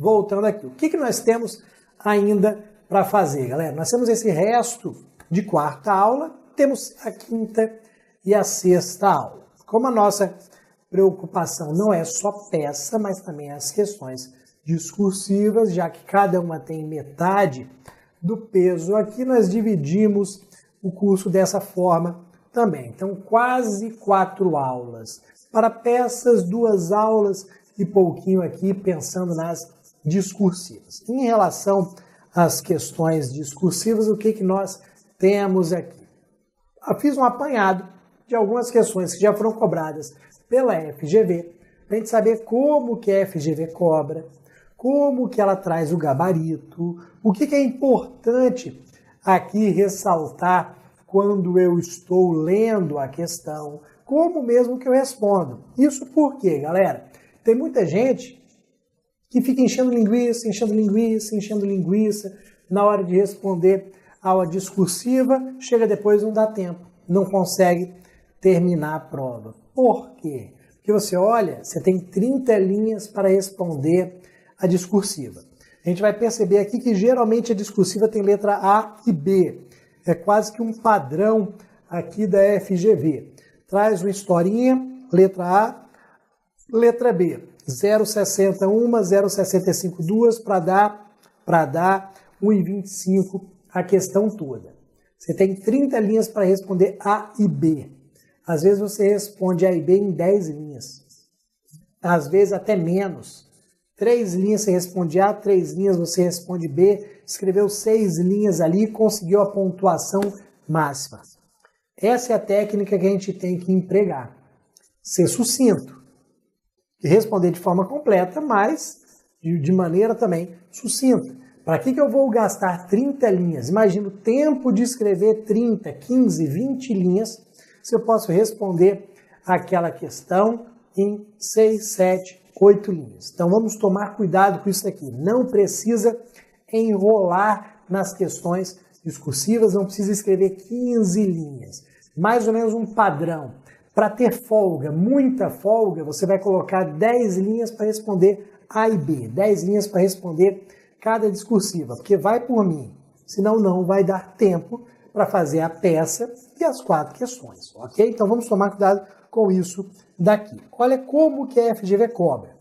voltando aqui. O que nós temos ainda para fazer, galera? Nós temos esse resto de quarta aula, temos a quinta e a sexta aula. Como a nossa preocupação não é só peça, mas também as questões discursivas, já que cada uma tem metade do peso aqui, nós dividimos o curso dessa forma também. Então, quase 4 aulas para peças, 2 aulas e pouquinho aqui pensando nas discursivas. Em relação às questões discursivas, o que nós temos aqui? Eu fiz um apanhado de algumas questões que já foram cobradas pela FGV, para a gente saber como que a FGV cobra, como que ela traz o gabarito, o que é importante aqui ressaltar quando eu estou lendo a questão, como mesmo que eu respondo. Isso por quê, galera? Tem muita gente que fica enchendo linguiça na hora de responder a aula discursiva, chega depois não dá tempo, não consegue terminar a prova. Por quê? Porque você olha, você tem 30 linhas para responder a discursiva. A gente vai perceber aqui que geralmente a discursiva tem letra A e B. É quase que um padrão aqui da FGV. Traz uma historinha, letra A, letra B. 0,60 uma, 0,65 duas, para dar 1,25 a questão toda. Você tem 30 linhas para responder A e B. Às vezes você responde A e B em 10 linhas. Às vezes até menos. 3 linhas você responde A, 3 linhas você responde B, escreveu 6 linhas ali e conseguiu a pontuação máxima. Essa é a técnica que a gente tem que empregar. Ser sucinto. E responder de forma completa, mas de maneira também sucinta. Para que eu vou gastar 30 linhas? Imagina o tempo de escrever 30, 15, 20 linhas, se eu posso responder aquela questão em 6, 7, 8 linhas. Então vamos tomar cuidado com isso aqui. Não precisa enrolar nas questões discursivas, não precisa escrever 15 linhas. Mais ou menos um padrão. Para ter folga, muita folga, você vai colocar 10 linhas para responder A e B. 10 linhas para responder cada discursiva, porque vai por mim. Senão não vai dar tempo para fazer a peça e as 4 questões, ok? Então vamos tomar cuidado com isso daqui. Olha como que a FGV cobra.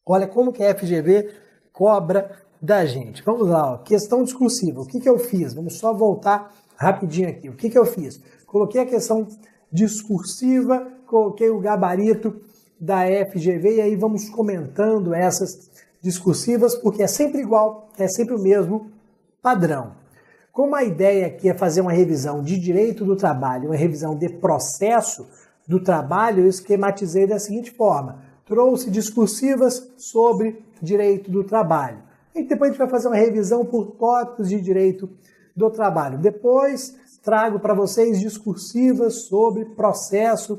Olha como que a FGV cobra da gente. Vamos lá, ó. Questão discursiva. O que eu fiz? Vamos só voltar rapidinho aqui. O que eu fiz? Coloquei a questão discursiva, coloquei o gabarito da FGV e aí vamos comentando essas discursivas, porque é sempre igual, é sempre o mesmo padrão. Como a ideia aqui é fazer uma revisão de direito do trabalho, uma revisão de processo do trabalho, eu esquematizei da seguinte forma. Trouxe discursivas sobre direito do trabalho. E depois a gente vai fazer uma revisão por tópicos de direito do trabalho. Depois trago para vocês discursivas sobre processo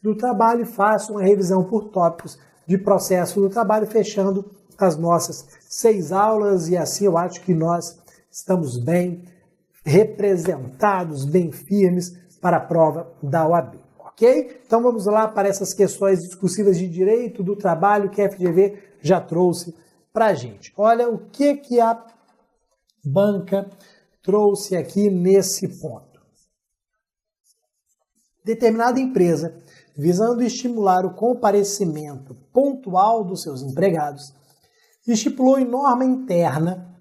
do trabalho e faço uma revisão por tópicos de processo do trabalho, fechando as nossas 6 aulas, e assim eu acho que nós estamos bem representados, bem firmes para a prova da OAB, ok? Então vamos lá para essas questões discursivas de direito do trabalho que a FGV já trouxe para a gente. Olha o que a banca trouxe aqui nesse ponto. Determinada empresa, visando estimular o comparecimento pontual dos seus empregados, estipulou em norma interna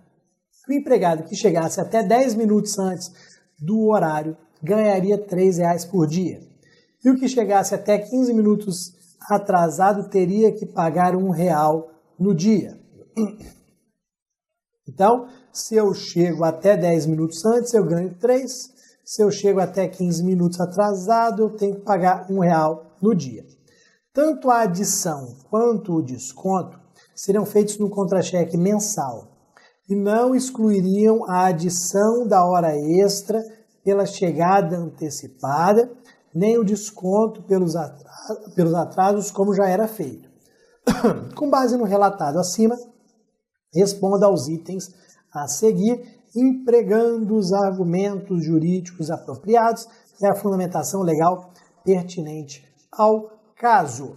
que o empregado que chegasse até 10 minutos antes do horário ganharia R$ 3,00 por dia. E o que chegasse até 15 minutos atrasado teria que pagar R$ 1,00 no dia. Então, se eu chego até 10 minutos antes, eu ganho 3. Se eu chego até 15 minutos atrasado, eu tenho que pagar R$ 1,00 no dia. Tanto a adição quanto o desconto serão feitos no contra-cheque mensal e não excluiriam a adição da hora extra pela chegada antecipada, nem o desconto pelos atrasos, como já era feito. Com base no relatado acima, responda aos itens a seguir, empregando os argumentos jurídicos apropriados e a fundamentação legal pertinente ao caso.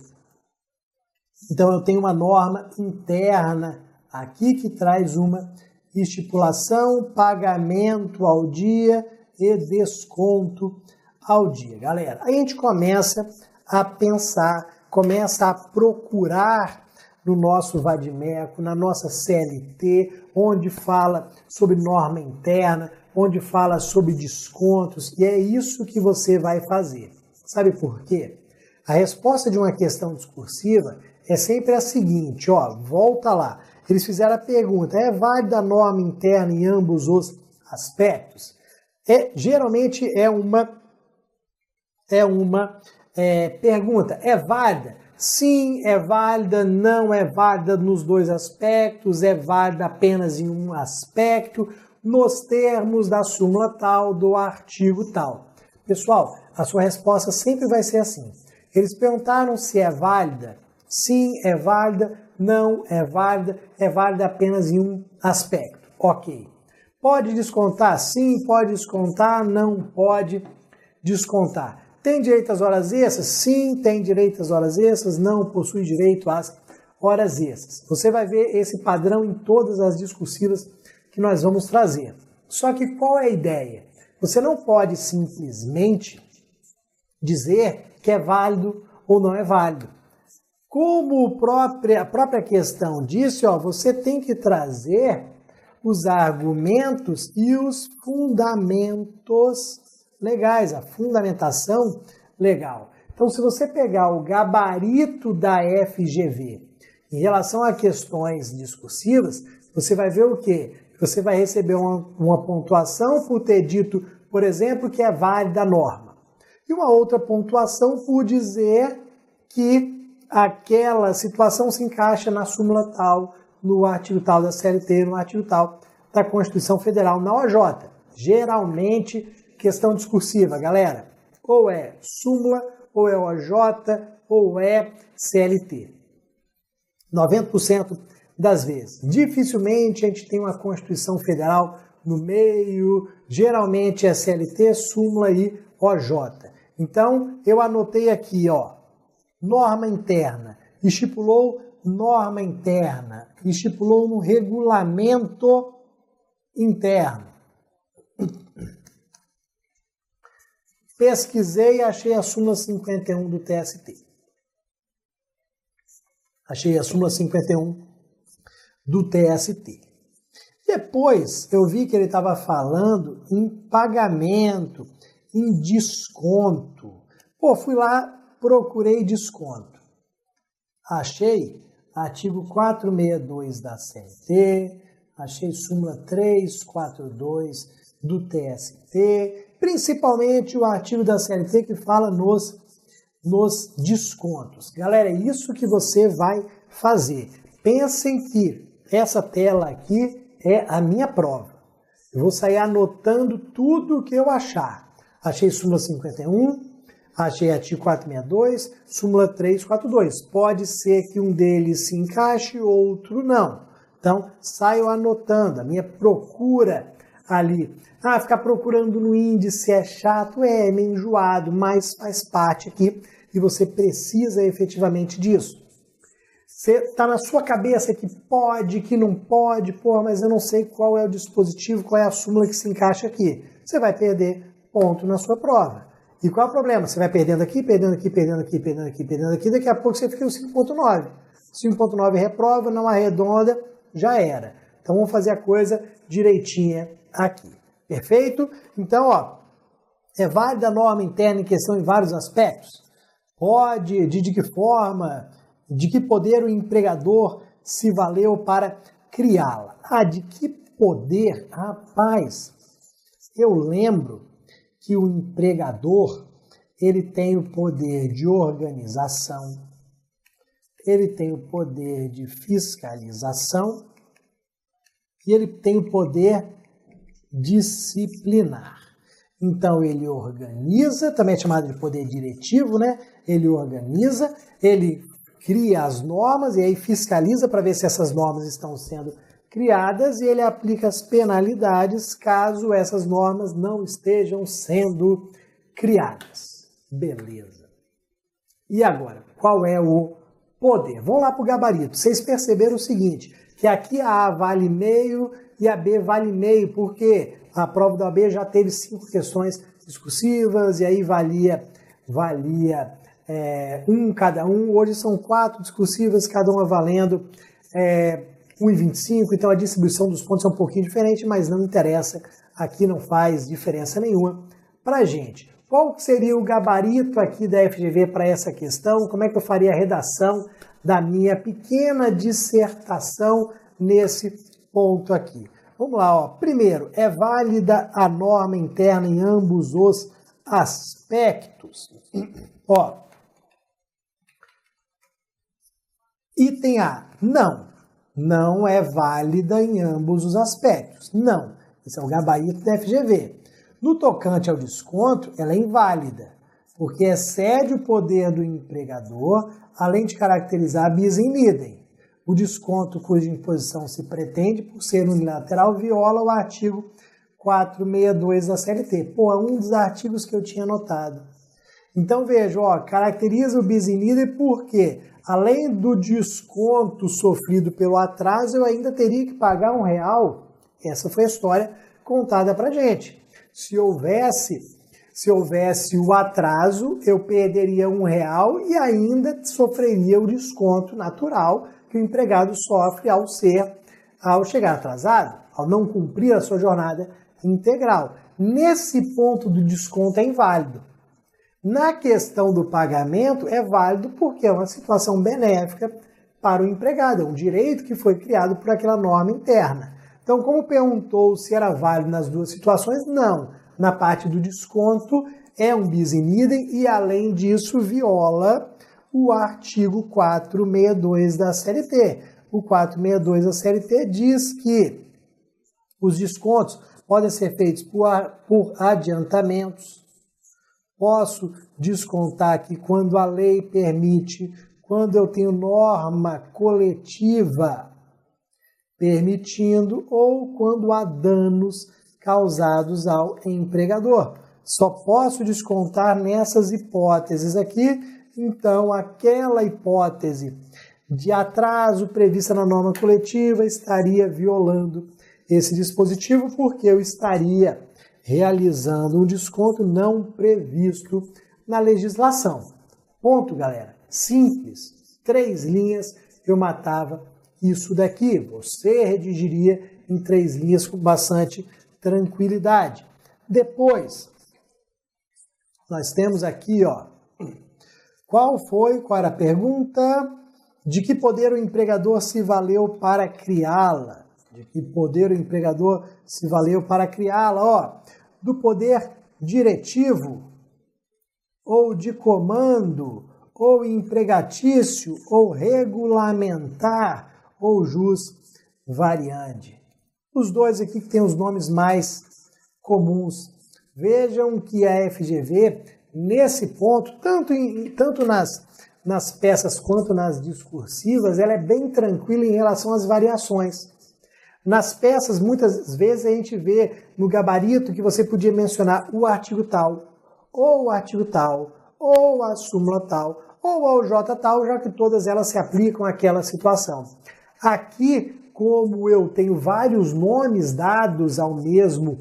Então eu tenho uma norma interna aqui que traz uma estipulação, pagamento ao dia e desconto ao dia. Galera, aí a gente começa a pensar, começa a procurar no nosso vadimeco, na nossa CLT, onde fala sobre norma interna, onde fala sobre descontos, e é isso que você vai fazer. Sabe por quê? A resposta de uma questão discursiva é sempre a seguinte, ó, volta lá. Eles fizeram a pergunta, é válida a norma interna em ambos os aspectos? Geralmente é uma pergunta, é válida? Sim, é válida, não é válida nos dois aspectos, é válida apenas em um aspecto, nos termos da súmula tal, do artigo tal. Pessoal, a sua resposta sempre vai ser assim. Eles perguntaram se é válida. Sim, é válida, não é válida apenas em um aspecto. Ok. Pode descontar? Sim, pode descontar, não pode descontar. Tem direito às horas extras? Sim, tem direito às horas extras, não possui direito às horas extras. Você vai ver esse padrão em todas as discursivas que nós vamos trazer. Só que qual é a ideia? Você não pode simplesmente dizer que é válido ou não é válido. Como a própria questão disse, ó, você tem que trazer os argumentos e os fundamentos legais, a fundamentação legal. Então, se você pegar o gabarito da FGV em relação a questões discursivas, você vai ver o quê? Você vai receber uma pontuação por ter dito, por exemplo, que é válida a norma. E uma outra pontuação por dizer que aquela situação se encaixa na súmula tal, no artigo tal da CLT, no artigo tal da Constituição Federal, na OJ. Geralmente, questão discursiva, galera, ou é súmula, ou é OJ, ou é CLT. 90% das vezes. Dificilmente a gente tem uma Constituição Federal no meio, geralmente é CLT, súmula e OJ. Então, eu anotei aqui, ó, norma interna, estipulou norma interna, estipulou no regulamento interno. Pesquisei e achei a súmula 51 do TST. Achei a súmula 51 do TST. Depois eu vi que ele estava falando em pagamento, em desconto. Pô, fui lá, procurei desconto. Achei artigo 462 da CLT, achei súmula 342 do TST, principalmente o artigo da CLT que fala nos descontos. Galera, é isso que você vai fazer. Pensem que essa tela aqui é a minha prova. Eu vou sair anotando tudo o que eu achar. Achei súmula 51, achei artigo 462, súmula 342. Pode ser que um deles se encaixe, outro não. Então, saio anotando. A minha procura ali. Ficar procurando no índice é chato, é meio enjoado, mas faz parte aqui e você precisa efetivamente disso. Você está na sua cabeça que pode, que não pode, mas eu não sei qual é o dispositivo, qual é a súmula que se encaixa aqui. Você vai perder ponto na sua prova. E qual é o problema? Você vai perdendo aqui, perdendo aqui, perdendo aqui, perdendo aqui, perdendo aqui, daqui a pouco você fica no 5.9. 5.9 reprova, não arredonda, já era. Então vamos fazer a coisa direitinha aqui. Perfeito? Então, ó, é válida a norma interna em questão em vários aspectos? Pode, de que forma, de que poder o empregador se valeu para criá-la? De que poder? Rapaz, eu lembro que o empregador, ele tem o poder de organização, ele tem o poder de fiscalização e ele tem o poder disciplinar. Então ele organiza, também é chamado de poder diretivo, né? Ele organiza, ele cria as normas e aí fiscaliza para ver se essas normas estão sendo criadas e ele aplica as penalidades caso essas normas não estejam sendo criadas. Beleza. E agora, qual é o poder. Vamos lá para o gabarito. Vocês perceberam o seguinte, que aqui a A vale meio e a B vale meio, porque a prova da AB já teve 5 questões discursivas e aí valia um cada um. Hoje são 4 discursivas, cada uma valendo 1,25, então a distribuição dos pontos é um pouquinho diferente, mas não interessa, aqui não faz diferença nenhuma para a gente. Qual seria o gabarito aqui da FGV para essa questão? Como é que eu faria a redação da minha pequena dissertação nesse ponto aqui? Vamos lá, ó. Primeiro, é válida a norma interna em ambos os aspectos? Ó. Item A, não é válida em ambos os aspectos. Não. Esse é o gabarito da FGV. No tocante ao desconto, ela é inválida, porque excede o poder do empregador, além de caracterizar bis in idem. O desconto cuja imposição se pretende, por ser unilateral, viola o artigo 462 da CLT. Pô, é um dos artigos que eu tinha anotado. Então, veja, ó, caracteriza o bis in idem porque, além do desconto sofrido pelo atraso, eu ainda teria que pagar R$1. Essa foi a história contada pra gente. Se houvesse o atraso, eu perderia R$1 e ainda sofreria o desconto natural que o empregado sofre ao chegar atrasado, ao não cumprir a sua jornada integral. Nesse ponto do desconto é inválido. Na questão do pagamento é válido porque é uma situação benéfica para o empregado, é um direito que foi criado por aquela norma interna. Então, como perguntou se era válido nas duas situações, não. Na parte do desconto é um bis in idem e, além disso, viola o artigo 462 da CLT. O 462 da CLT diz que os descontos podem ser feitos por adiantamentos. Posso descontar aqui quando a lei permite, quando eu tenho norma coletiva permitindo ou quando há danos causados ao empregador. Só posso descontar nessas hipóteses aqui. Então, aquela hipótese de atraso prevista na norma coletiva estaria violando esse dispositivo porque eu estaria realizando um desconto não previsto na legislação. Ponto, galera. Simples. 3 linhas, eu matava isso daqui. Você redigiria em 3 linhas com bastante tranquilidade. Depois, nós temos aqui, ó, qual era a pergunta? De que poder o empregador se valeu para criá-la? De que poder o empregador se valeu para criá-la? Ó, do poder diretivo, ou de comando, ou empregatício, ou regulamentar, ou jus variandi. Os dois aqui que tem os nomes mais comuns. Vejam que a FGV, nesse ponto, tanto nas peças quanto nas discursivas, ela é bem tranquila em relação às variações. Nas peças, muitas vezes a gente vê no gabarito que você podia mencionar o artigo tal, ou o artigo tal, ou a súmula tal, ou ao J tal, já que todas elas se aplicam àquela situação. Aqui, como eu tenho vários nomes dados ao mesmo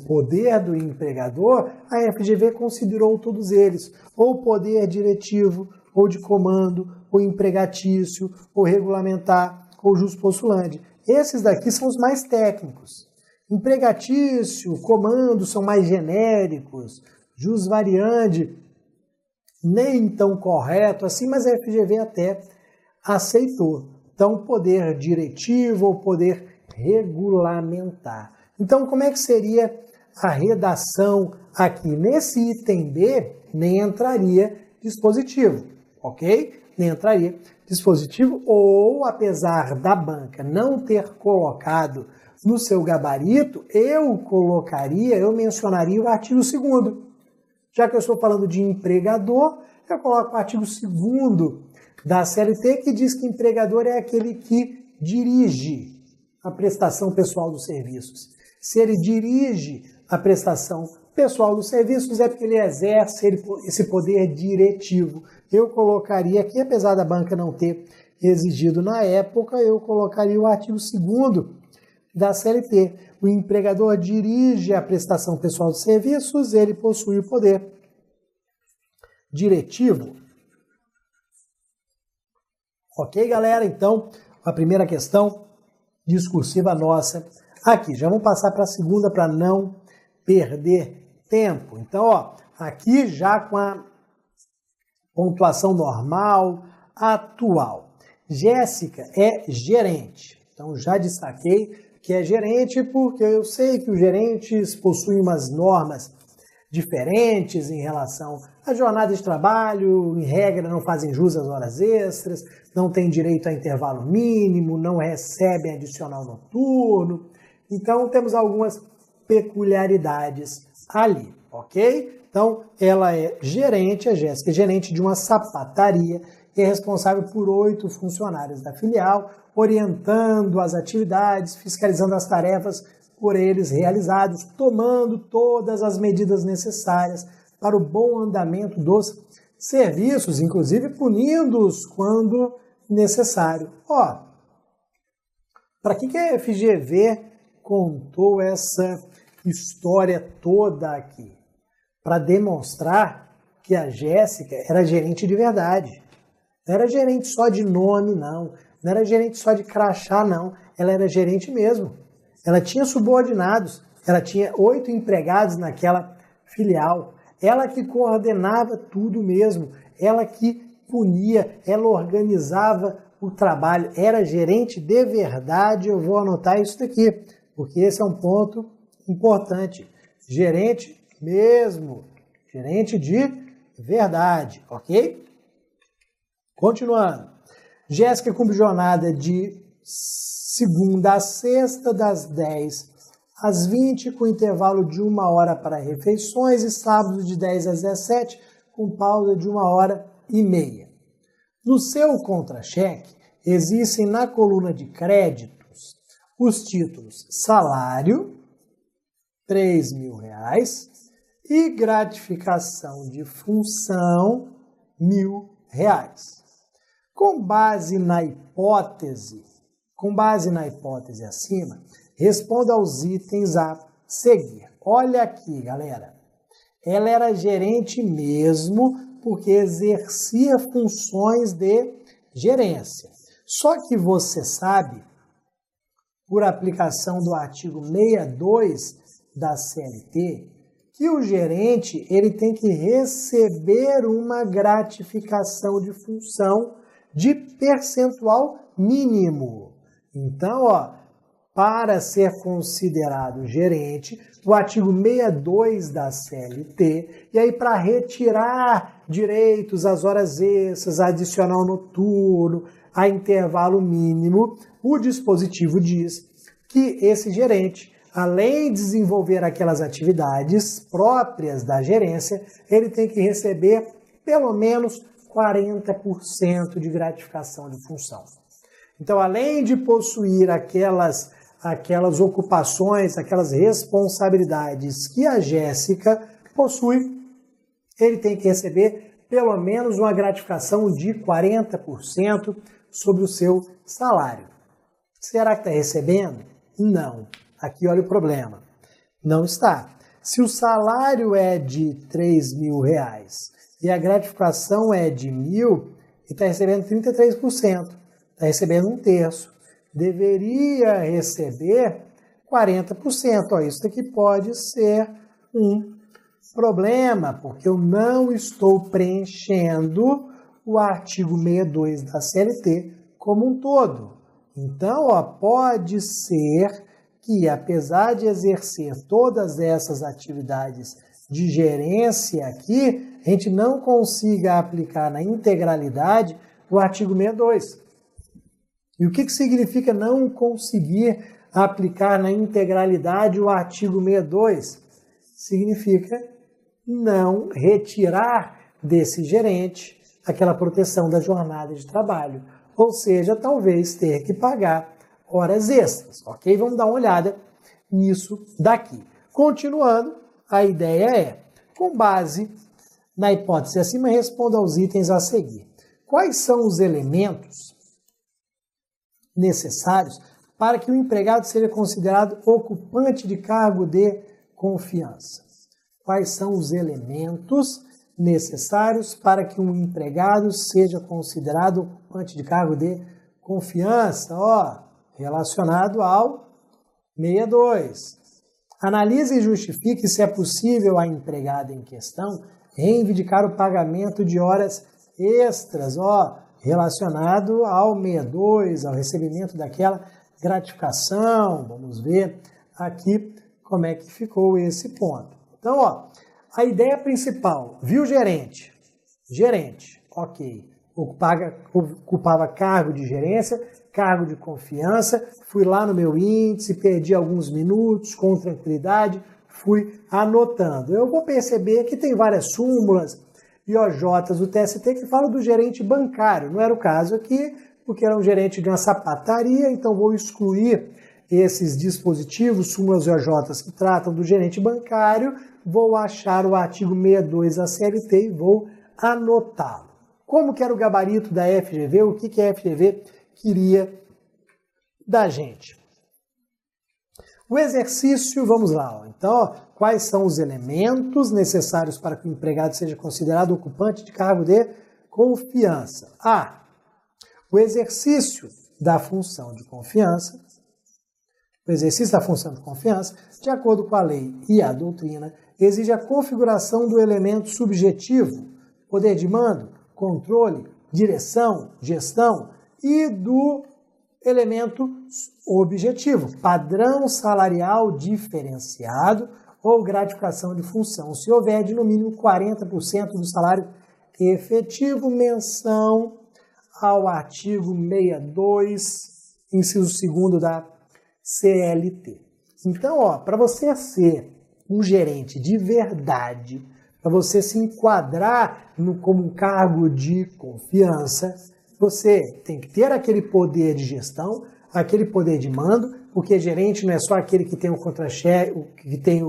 poder do empregador, a FGV considerou todos eles, ou poder diretivo, ou de comando, ou empregatício, ou regulamentar, ou jus postulandi. Esses daqui são os mais técnicos. Empregatício, comando são mais genéricos, jus variandi nem tão correto assim, mas a FGV até aceitou. Então, poder diretivo ou poder regulamentar. Então, como é que seria a redação aqui? Nesse item B, nem entraria dispositivo, ok? Nem entraria dispositivo, ou, apesar da banca não ter colocado no seu gabarito, eu mencionaria o artigo 2º. Já que eu estou falando de empregador, eu coloco o artigo 2º da CLT, que diz que empregador é aquele que dirige a prestação pessoal dos serviços. Se ele dirige a prestação Pessoal dos serviços é porque ele exerce esse poder diretivo. Eu colocaria aqui, apesar da banca não ter exigido na época, eu colocaria o artigo 2º da CLT. O empregador dirige a prestação pessoal de serviços, ele possui o poder diretivo. Ok, galera? Então, a primeira questão discursiva nossa aqui. Já vamos passar para a segunda para não perder tempo. Então, ó, aqui já com a pontuação normal, atual. Jéssica é gerente. Então, já destaquei que é gerente porque eu sei que os gerentes possuem umas normas diferentes em relação à jornada de trabalho, em regra não fazem jus às horas extras, não tem direito a intervalo mínimo, não recebem adicional noturno. Então, temos algumas peculiaridades ali, ok? Então, ela é gerente, a Jéssica é gerente de uma sapataria e é responsável por 8 funcionários da filial, orientando as atividades, fiscalizando as tarefas por eles realizados, tomando todas as medidas necessárias para o bom andamento dos serviços, inclusive punindo-os quando necessário. Ó, para que a FGV contou essa história toda aqui? Para demonstrar que a Jéssica era gerente de verdade. Não era gerente só de nome, não. Não era gerente só de crachá, não. Ela era gerente mesmo. Ela tinha subordinados. Ela tinha 8 empregados naquela filial. Ela que coordenava tudo mesmo. Ela que punia. Ela organizava o trabalho. Era gerente de verdade. Eu vou anotar isso daqui, porque esse é um ponto importante. Gerente mesmo. Gerente de verdade, ok? Continuando. Jéssica cumpre jornada de segunda a sexta, das 10 às 20, com intervalo de 1 hora para refeições, e sábado de 10 às 17, com pausa de 1h30. No seu contra-cheque, existem na coluna de créditos os títulos salário, R$3.000, e gratificação de função, R$1.000. Com base na hipótese acima, responda aos itens a seguir. Olha aqui, galera. Ela era gerente mesmo porque exercia funções de gerência. Só que você sabe, por aplicação do artigo 62 da CLT, que o gerente ele tem que receber uma gratificação de função de percentual mínimo. Então, ó, para ser considerado gerente, o artigo 62 da CLT, e aí para retirar direitos às horas extras, adicional noturno, a intervalo mínimo, o dispositivo diz que esse gerente, além de desenvolver aquelas atividades próprias da gerência, ele tem que receber pelo menos 40% de gratificação de função. Então, além de possuir aquelas ocupações, aquelas responsabilidades que a Jéssica possui, ele tem que receber pelo menos uma gratificação de 40% sobre o seu salário. Será que está recebendo? Não. Aqui olha o problema. Não está. Se o salário é de R$3.000 e a gratificação é de R$1.000, ele está recebendo 33%. Está recebendo 1/3. Deveria receber 40%. Ó, isso daqui pode ser um problema, porque eu não estou preenchendo o artigo 62 da CLT como um todo. Então, ó, pode ser que, apesar de exercer todas essas atividades de gerência aqui, a gente não consiga aplicar na integralidade o artigo 62. E o que significa não conseguir aplicar na integralidade o artigo 62? Significa não retirar desse gerente aquela proteção da jornada de trabalho. Ou seja, talvez ter que pagar horas extras, ok? Vamos dar uma olhada nisso daqui. Continuando, a ideia é, com base na hipótese acima, responda aos itens a seguir. Quais são os elementos necessários para que o empregado seja considerado ocupante de cargo de confiança? Quais são os elementos necessários para que um empregado seja considerado ocupante de cargo de confiança? Relacionado ao 62. Analise e justifique se é possível a empregada em questão reivindicar o pagamento de horas extras, relacionado ao 62, ao recebimento daquela gratificação. Vamos ver aqui como é que ficou esse ponto. Então, a ideia principal, viu gerente? Gerente, ok. Ocupava cargo de gerência, cargo de confiança, fui lá no meu índice, perdi alguns minutos com tranquilidade, fui anotando. Eu vou perceber que tem várias súmulas e OJs do TST que falam do gerente bancário. Não era o caso aqui, porque era um gerente de uma sapataria, então vou excluir esses dispositivos, súmulas e OJs que tratam do gerente bancário, vou achar o artigo 62 da CLT e vou anotá-lo. Como que era o gabarito da FGV? O que a FGV queria da gente? O exercício, vamos lá. Então, quais são os elementos necessários para que o empregado seja considerado ocupante de cargo de confiança? O exercício da função de confiança. O exercício da função de confiança, de acordo com a lei e a doutrina, exige a configuração do elemento subjetivo, poder de mando, controle, direção, gestão, e do elemento objetivo, padrão salarial diferenciado ou gratificação de função, se houver de no mínimo 40% do salário efetivo, menção ao artigo 62, inciso 2º da CLT. Então, para você ser um gerente de verdade, para você se enquadrar como um cargo de confiança, você tem que ter aquele poder de gestão, aquele poder de mando, porque gerente não é só aquele que tem o contra-cheque, que tem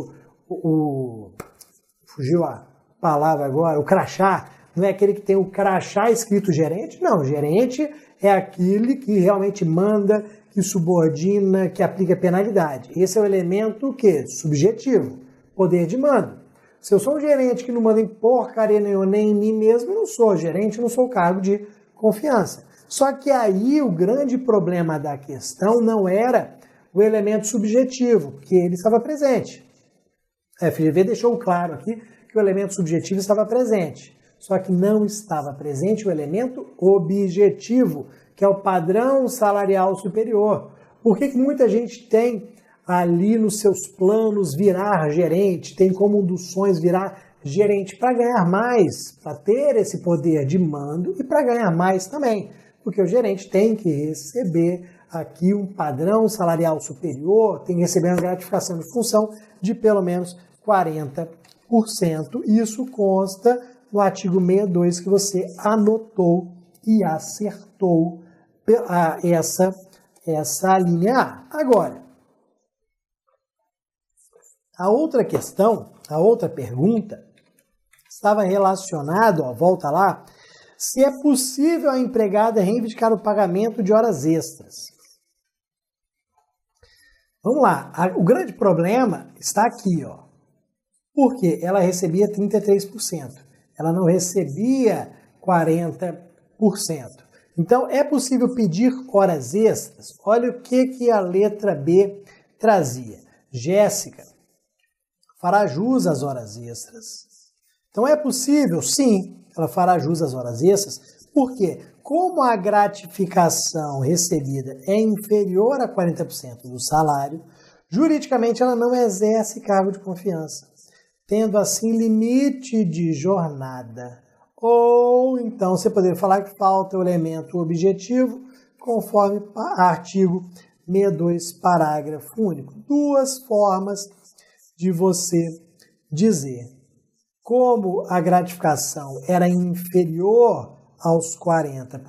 fugiu a palavra agora, o crachá, não é aquele que tem o crachá escrito gerente, não, gerente é aquele que realmente manda, que subordina, que aplica penalidade. Esse é o elemento subjetivo, poder de mando. Se eu sou um gerente que não manda em porcaria nenhuma, nem em mim mesmo, eu não sou gerente, não sou cargo de confiança. Só que aí o grande problema da questão não era o elemento subjetivo, porque ele estava presente. A FGV deixou claro aqui que o elemento subjetivo estava presente. Só que não estava presente o elemento objetivo, que é o padrão salarial superior. Por que muita gente tem ali nos seus planos virar gerente, tem como um dos sonhos virar gerente para ganhar mais, para ter esse poder de mando e para ganhar mais também, porque o gerente tem que receber aqui um padrão salarial superior, tem que receber uma gratificação de função de pelo menos 40%. Isso consta no artigo 62 que você anotou e acertou essa linha A. Agora, a outra questão, a outra pergunta, estava relacionado, volta lá, se é possível a empregada reivindicar o pagamento de horas extras. Vamos lá, o grande problema está aqui, porque ela recebia 33%, ela não recebia 40%. Então, é possível pedir horas extras? Olha o que a letra B trazia. Jéssica fará jus às horas extras. Então, é possível? Sim, ela fará jus às horas extras. Por quê? Como a gratificação recebida é inferior a 40% do salário, juridicamente ela não exerce cargo de confiança, tendo assim limite de jornada. Ou então você poderia falar que falta o elemento objetivo, conforme artigo 62, parágrafo único. Duas formas de você dizer. Como a gratificação era inferior aos 40%,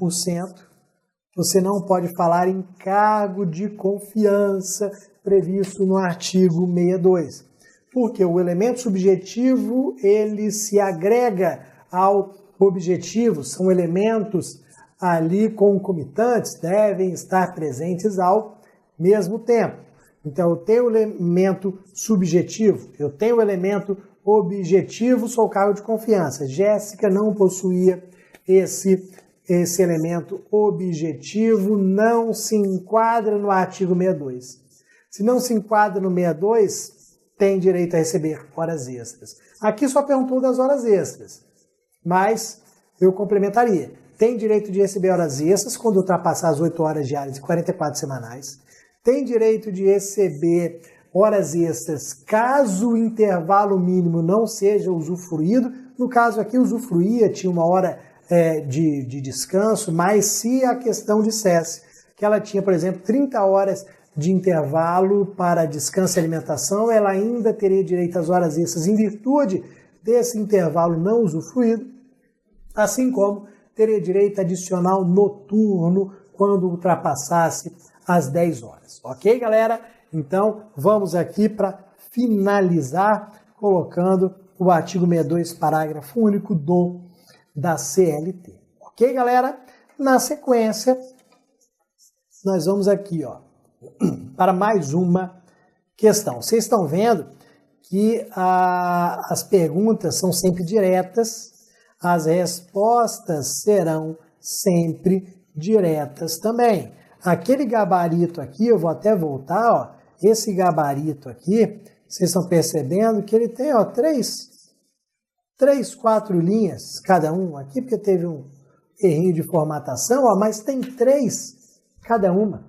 você não pode falar em cargo de confiança previsto no artigo 62. Porque o elemento subjetivo, ele se agrega ao objetivo, são elementos ali concomitantes, devem estar presentes ao mesmo tempo. Então, eu tenho o elemento subjetivo, eu tenho o elemento objetivo, sou cargo de confiança. Jéssica não possuía esse elemento objetivo, não se enquadra no artigo 62. Se não se enquadra no 62, tem direito a receber horas extras. Aqui só perguntou das horas extras, mas eu complementaria. Tem direito de receber horas extras quando ultrapassar as 8 horas diárias e 44 semanais. Tem direito de receber horas extras caso o intervalo mínimo não seja usufruído. No caso aqui, usufruía, tinha uma hora de descanso, mas se a questão dissesse que ela tinha, por exemplo, 30 horas de intervalo para descanso e alimentação, ela ainda teria direito às horas extras em virtude desse intervalo não usufruído, assim como teria direito adicional noturno quando ultrapassasse as 10 horas. Ok, galera? Então, vamos aqui para finalizar colocando o artigo 62, parágrafo único da CLT. Ok, galera? Na sequência, nós vamos aqui, ó, para mais uma questão. Vocês estão vendo que as perguntas são sempre diretas, as respostas serão sempre diretas também. Aquele gabarito aqui, eu vou até voltar, ó, esse gabarito aqui, vocês estão percebendo que ele tem, ó, 4 linhas cada um aqui, porque teve um errinho de formatação, ó, mas tem 3 cada uma.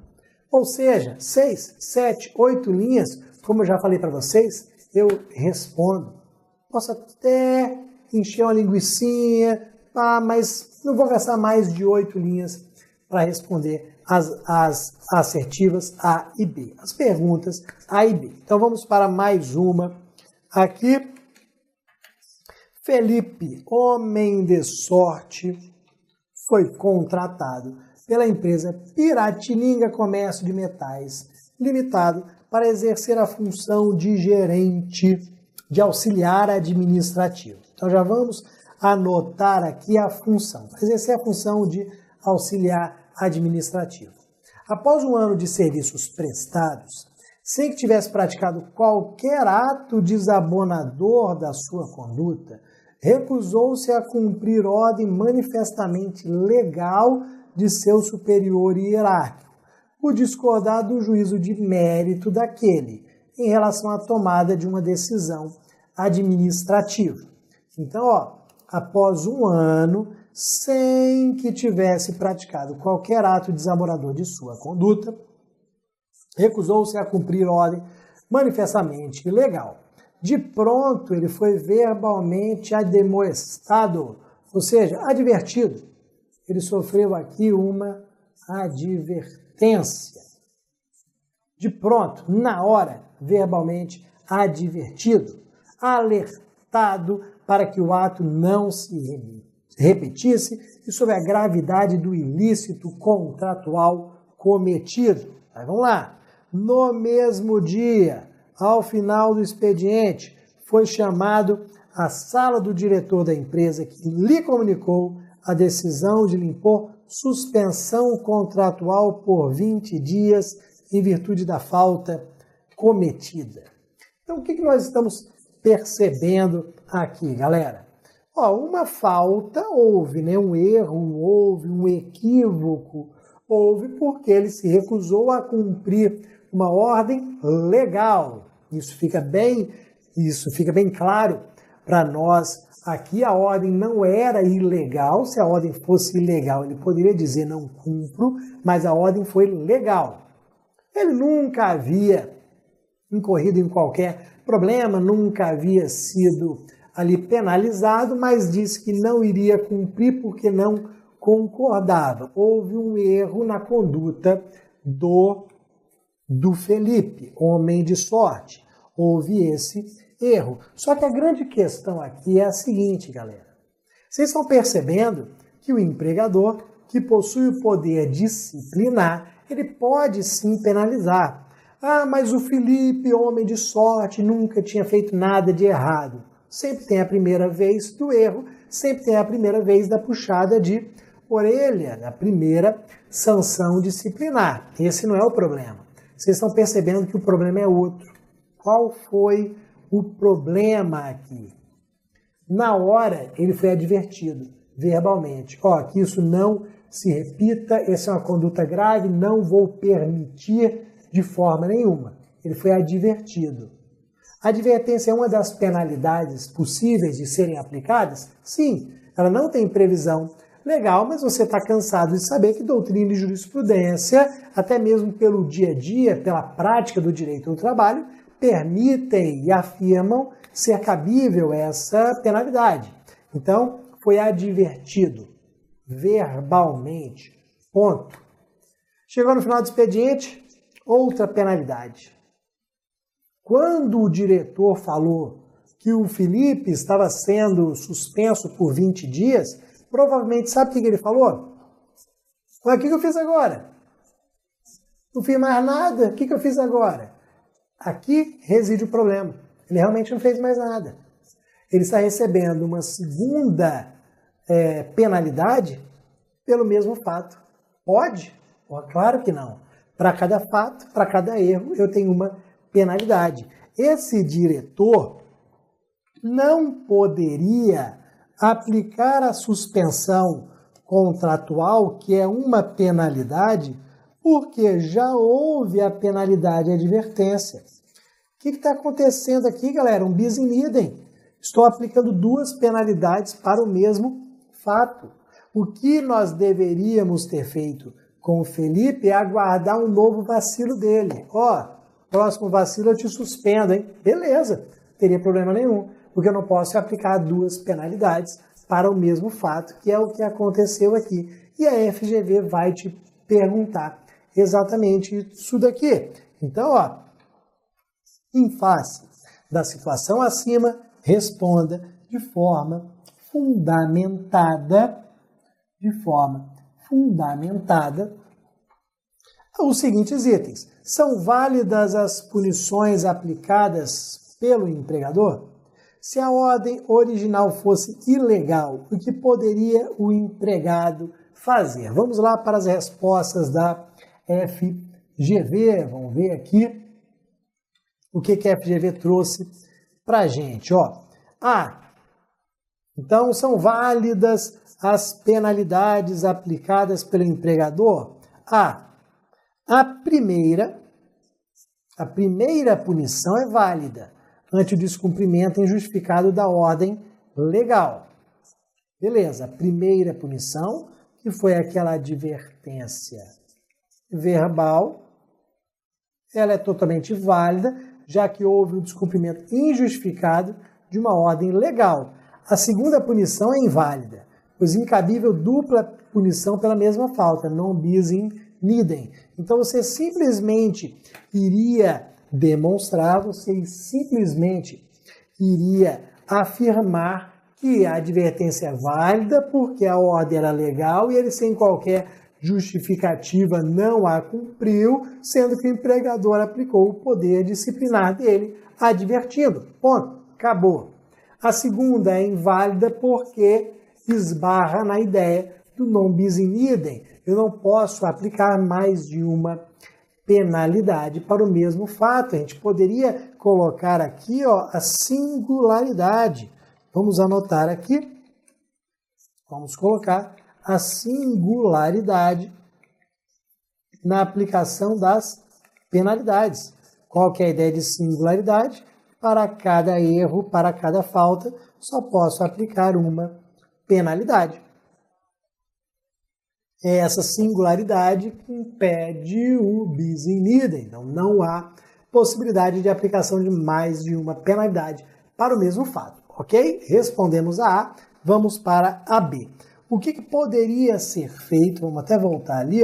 Ou seja, 6, 7, 8 linhas, como eu já falei para vocês, eu respondo. Posso até encher uma linguicinha, mas não vou gastar mais de 8 linhas para responder as assertivas A e B, as perguntas A e B. Então vamos para mais uma aqui. Felipe, homem de sorte, foi contratado pela empresa Piratininga Comércio de Metais Limitado para exercer a função de gerente de auxiliar administrativo. Então já vamos anotar aqui a função. Exercer a função de auxiliar administrativo. Após um ano de serviços prestados, sem que tivesse praticado qualquer ato desabonador da sua conduta, recusou-se a cumprir ordem manifestamente legal de seu superior hierárquico, por discordar do juízo de mérito daquele, em relação à tomada de uma decisão administrativa. Então, ó, após um ano, sem que tivesse praticado qualquer ato desabonador de sua conduta, recusou-se a cumprir ordem manifestamente ilegal. De pronto, ele foi verbalmente admoestado, ou seja, advertido. Ele sofreu aqui uma advertência. De pronto, na hora, verbalmente advertido, alertado para que o ato não se repetisse e sobre a gravidade do ilícito contratual cometido. Mas vamos lá. No mesmo dia, ao final do expediente, foi chamado à sala do diretor da empresa que lhe comunicou a decisão de lhe impor suspensão contratual por 20 dias em virtude da falta cometida. Então, o que nós estamos percebendo aqui, galera? Ó, uma falta houve, né? Um erro houve, um equívoco houve porque ele se recusou a cumprir uma ordem legal. Isso fica bem claro para nós. Aqui a ordem não era ilegal. Se a ordem fosse ilegal, ele poderia dizer não cumpro, mas a ordem foi legal. Ele nunca havia incorrido em qualquer problema, nunca havia sido ali penalizado, mas disse que não iria cumprir porque não concordava. Houve um erro na conduta do Felipe, homem de sorte. Houve esse erro. Só que a grande questão aqui é a seguinte, galera. Vocês estão percebendo que o empregador, que possui o poder disciplinar, ele pode sim penalizar. Ah, mas o Felipe, homem de sorte, nunca tinha feito nada de errado. Sempre tem a primeira vez do erro, sempre tem a primeira vez da puxada de orelha, da primeira sanção disciplinar. Esse não é o problema. Vocês estão percebendo que o problema é outro. Qual foi o problema aqui? Na hora, ele foi advertido verbalmente. Ó, que isso não se repita, essa é uma conduta grave, não vou permitir de forma nenhuma. Ele foi advertido. A advertência é uma das penalidades possíveis de serem aplicadas? Sim, ela não tem previsão legal, mas você está cansado de saber que doutrina e jurisprudência, até mesmo pelo dia a dia, pela prática do direito ao trabalho, permitem e afirmam ser cabível essa penalidade. Então, foi advertido verbalmente. Ponto. Chegou no final do expediente, outra penalidade. Quando o diretor falou que o Felipe estava sendo suspenso por 20 dias, provavelmente, sabe o que ele falou? O que eu fiz agora? Não fiz mais nada, o que eu fiz agora? Aqui reside o problema. Ele realmente não fez mais nada. Ele está recebendo uma segunda penalidade pelo mesmo fato. Pode? Claro que não. Para cada fato, para cada erro, eu tenho uma penalidade. Esse diretor não poderia aplicar a suspensão contratual, que é uma penalidade, porque já houve a penalidade advertência. O que está acontecendo aqui, galera? Um bis in idem. Estou aplicando duas penalidades para o mesmo fato. O que nós deveríamos ter feito com o Felipe é aguardar um novo vacilo dele. Próximo vacilo eu te suspendo, hein? Beleza, não teria problema nenhum, porque eu não posso aplicar duas penalidades para o mesmo fato, que é o que aconteceu aqui. E a FGV vai te perguntar exatamente isso daqui. Então, em face da situação acima, responda de forma fundamentada, os seguintes itens. São válidas as punições aplicadas pelo empregador? Se a ordem original fosse ilegal, o que poderia o empregado fazer? Vamos lá para as respostas da FGV. Vamos ver aqui o que a FGV trouxe para a gente. Então, são válidas as penalidades aplicadas pelo empregador? A primeira punição é válida ante o descumprimento injustificado da ordem legal. Beleza, a primeira punição, que foi aquela advertência verbal, ela é totalmente válida, já que houve um descumprimento injustificado de uma ordem legal. A segunda punição é inválida, pois incabível dupla punição pela mesma falta, non bis in idem. Então você simplesmente iria demonstrar, você simplesmente iria afirmar que a advertência é válida porque a ordem era legal e ele sem qualquer justificativa não a cumpriu, sendo que o empregador aplicou o poder disciplinar dele, advertindo. Ponto. Acabou. A segunda é inválida porque esbarra na ideia do non bis in idem. Eu não posso aplicar mais de uma penalidade para o mesmo fato. A gente poderia colocar aqui a singularidade. Vamos anotar aqui. Vamos colocar a singularidade na aplicação das penalidades. Qual que é a ideia de singularidade? Para cada erro, para cada falta, só posso aplicar uma penalidade. É essa singularidade que impede o bis in idem. Então, não há possibilidade de aplicação de mais de uma penalidade para o mesmo fato. Ok? Respondemos a A, vamos para a B. O que poderia ser feito, vamos até voltar ali,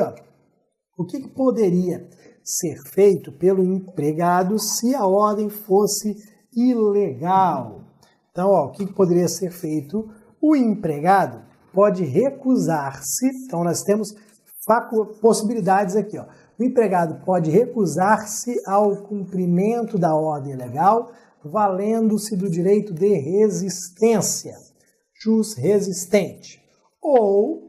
o que poderia ser feito pelo empregado se a ordem fosse ilegal? Então, o que poderia ser feito? O empregado pode recusar-se, então nós temos possibilidades aqui, O empregado pode recusar-se ao cumprimento da ordem legal, valendo-se do direito de resistência, jus resistente. Ou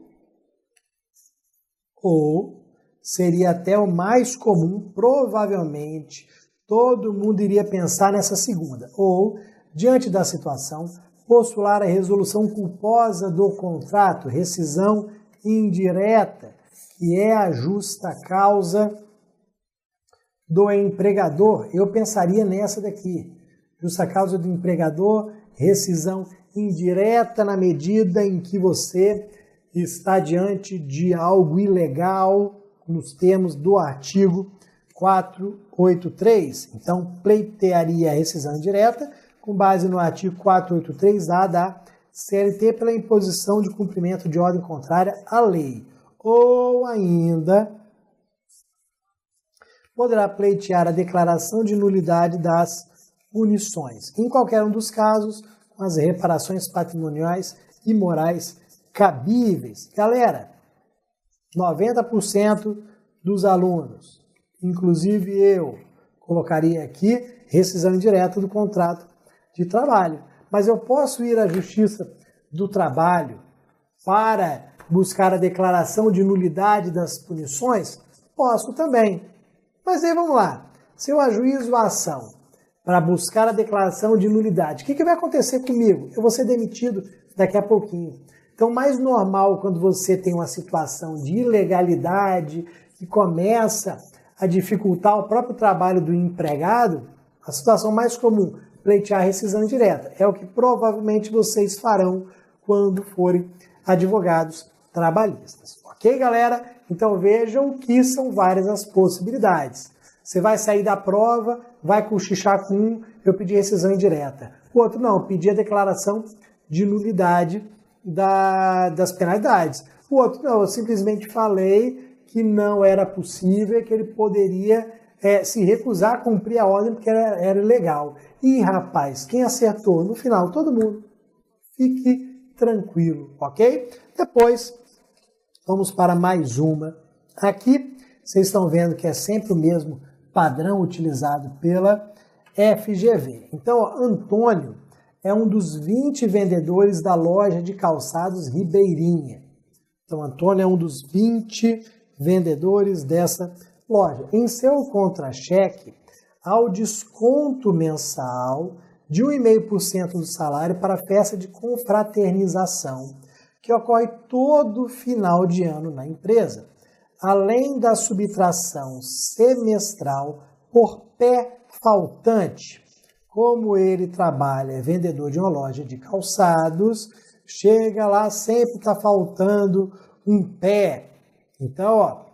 seria até o mais comum, provavelmente, todo mundo iria pensar nessa segunda. Ou, diante da situação, postular a resolução culposa do contrato, rescisão indireta, que é a justa causa do empregador. Eu pensaria nessa daqui. Justa causa do empregador, rescisão indireta na medida em que você está diante de algo ilegal, nos termos do artigo 483. Então, pleitearia a rescisão indireta com base no artigo 483-A da CLT pela imposição de cumprimento de ordem contrária à lei. Ou ainda, poderá pleitear a declaração de nulidade das punições, em qualquer um dos casos, com as reparações patrimoniais e morais cabíveis. Galera, 90% dos alunos, inclusive eu, colocaria aqui rescisão indireta do contrato de trabalho. Mas eu posso ir à Justiça do Trabalho para buscar a declaração de nulidade das punições? Posso também. Mas aí vamos lá. Se eu ajuizo a ação para buscar a declaração de nulidade, o que vai acontecer comigo? Eu vou ser demitido daqui a pouquinho. Então, mais normal quando você tem uma situação de ilegalidade que começa a dificultar o próprio trabalho do empregado, a situação mais comum, pleitear a rescisão indireta. É o que provavelmente vocês farão quando forem advogados trabalhistas. Ok, galera? Então vejam que são várias as possibilidades. Você vai sair da prova, vai cochichar com um, eu pedi rescisão indireta. O outro não, pedi a declaração de nulidade das penalidades. O outro não, eu simplesmente falei que não era possível, que ele poderia se recusar a cumprir a ordem porque era ilegal. E, rapaz, quem acertou? No final, todo mundo. Fique tranquilo, ok? Depois, vamos para mais uma. Aqui, vocês estão vendo que é sempre o mesmo padrão utilizado pela FGV. Então, ó, Antônio é um dos 20 vendedores da loja de calçados Ribeirinha. Então, Antônio é um dos 20 vendedores dessa loja. Em seu contra-cheque, há o desconto mensal de 1,5% do salário para a festa de confraternização, que ocorre todo final de ano na empresa, além da subtração semestral por pé faltante. Como ele trabalha, é vendedor de uma loja de calçados, chega lá, sempre está faltando um pé. Então, ó,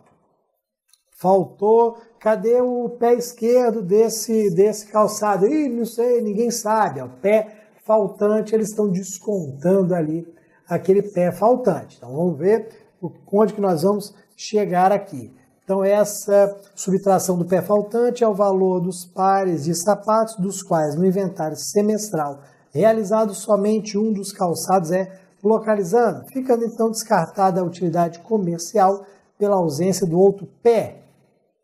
faltou, cadê o pé esquerdo desse calçado? Ih, não sei, ninguém sabe. O pé faltante, eles estão descontando ali aquele pé faltante. Então, vamos ver onde que nós vamos chegar aqui. Então, essa subtração do pé faltante é o valor dos pares de sapatos, dos quais no inventário semestral realizado somente um dos calçados é localizando, ficando então descartada a utilidade comercial pela ausência do outro pé,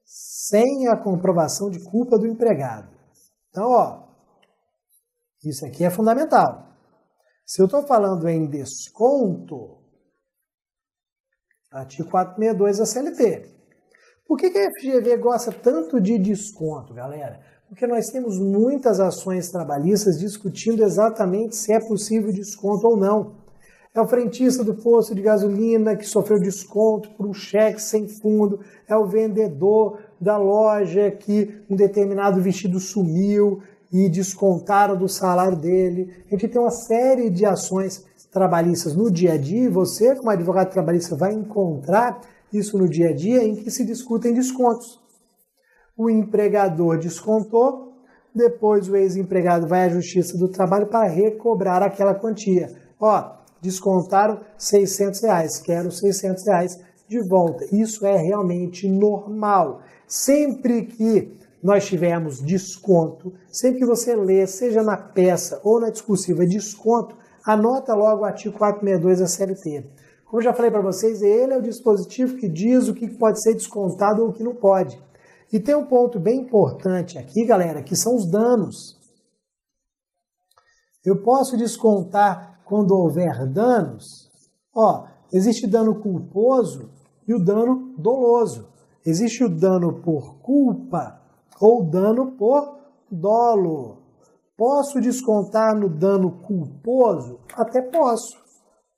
sem a comprovação de culpa do empregado. Então, ó, isso aqui é fundamental. Se eu estou falando em desconto, artigo 462 da CLT. Por que a FGV gosta tanto de desconto, galera? Porque nós temos muitas ações trabalhistas discutindo exatamente se é possível desconto ou não. É o frentista do posto de gasolina que sofreu desconto por um cheque sem fundo. É o vendedor da loja que um determinado vestido sumiu e descontaram do salário dele. A gente tem uma série de ações trabalhistas no dia a dia e você, como advogado trabalhista, vai encontrar isso no dia a dia em que se discutem descontos. O empregador descontou, depois o ex-empregado vai à Justiça do Trabalho para recobrar aquela quantia. Ó, descontaram R$600, quero R$600 de volta. Isso é realmente normal. Sempre que nós tivermos desconto, sempre que você lê, seja na peça ou na discursiva, desconto, anota logo o artigo 462 da CLT. Como eu já falei para vocês, ele é o dispositivo que diz o que pode ser descontado ou o que não pode. E tem um ponto bem importante aqui, galera, que são os danos. Eu posso descontar quando houver danos. Ó, existe dano culposo e o dano doloso. Existe o dano por culpa ou dano por dolo. Posso descontar no dano culposo? Até posso.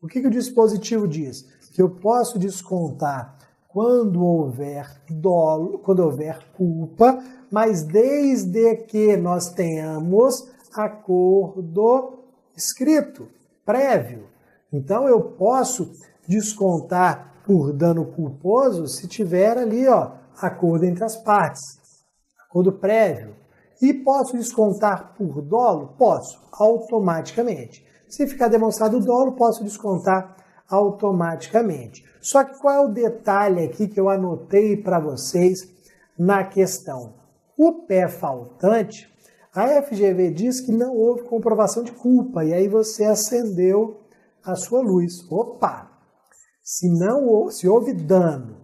O que o dispositivo diz? Que eu posso descontar quando houver dolo, quando houver culpa, mas desde que nós tenhamos acordo escrito, prévio. Então eu posso descontar por dano culposo se tiver ali, ó, acordo entre as partes, acordo prévio. E posso descontar por dolo? Posso, automaticamente. Se ficar demonstrado o dolo, posso descontar automaticamente. Só que qual é o detalhe aqui que eu anotei para vocês na questão? O pé faltante, a FGV diz que não houve comprovação de culpa, e aí você acendeu a sua luz. Opa! Se houve dano,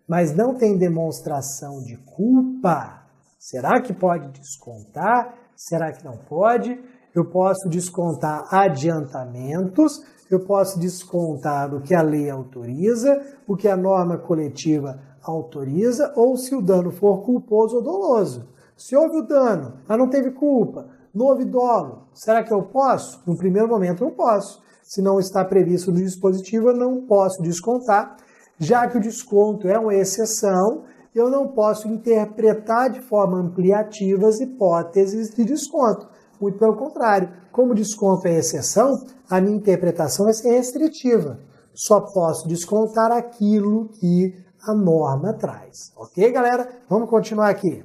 mas não tem demonstração de culpa, será que pode descontar? Será que não pode? Eu posso descontar adiantamentos, eu posso descontar o que a lei autoriza, o que a norma coletiva autoriza, ou se o dano for culposo ou doloso. Se houve o dano, mas não teve culpa, não houve dolo, será que eu posso? No primeiro momento não posso. Se não está previsto no dispositivo, eu não posso descontar, já que o desconto é uma exceção, eu não posso interpretar de forma ampliativa as hipóteses de desconto. Muito pelo contrário, como desconto é exceção, a minha interpretação vai ser restritiva. Só posso descontar aquilo que a norma traz. Ok, galera? Vamos continuar aqui.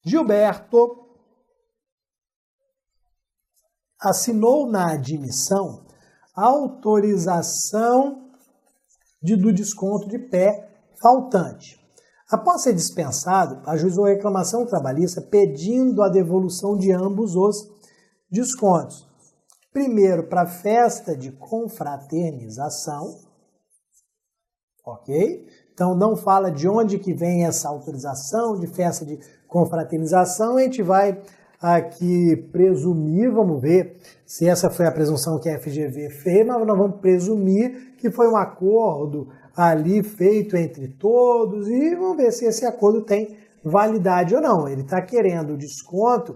Gilberto assinou na admissão a autorização do desconto de pé faltante. Após ser dispensado, ajuizou a reclamação trabalhista pedindo a devolução de ambos os descontos. Primeiro, para a festa de confraternização, ok? Então, não fala de onde que vem essa autorização de festa de confraternização, a gente vai aqui presumir, vamos ver se essa foi a presunção que a FGV fez, mas nós vamos presumir que foi um acordo ali feito entre todos e vamos ver se esse acordo tem validade ou não. Ele está querendo o desconto,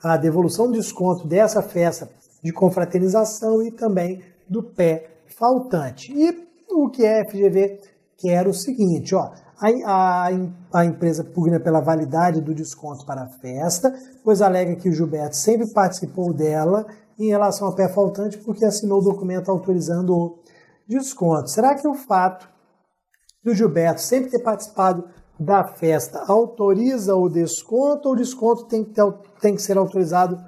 a devolução do desconto dessa festa de confraternização e também do pé faltante. E o que a FGV quer é o seguinte, ó, a empresa pugna pela validade do desconto para a festa, pois alega que o Gilberto sempre participou dela em relação ao pé faltante porque assinou o documento autorizando o desconto. Será que o fato do Gilberto sempre ter participado da festa autoriza o desconto ou o desconto tem que ser autorizado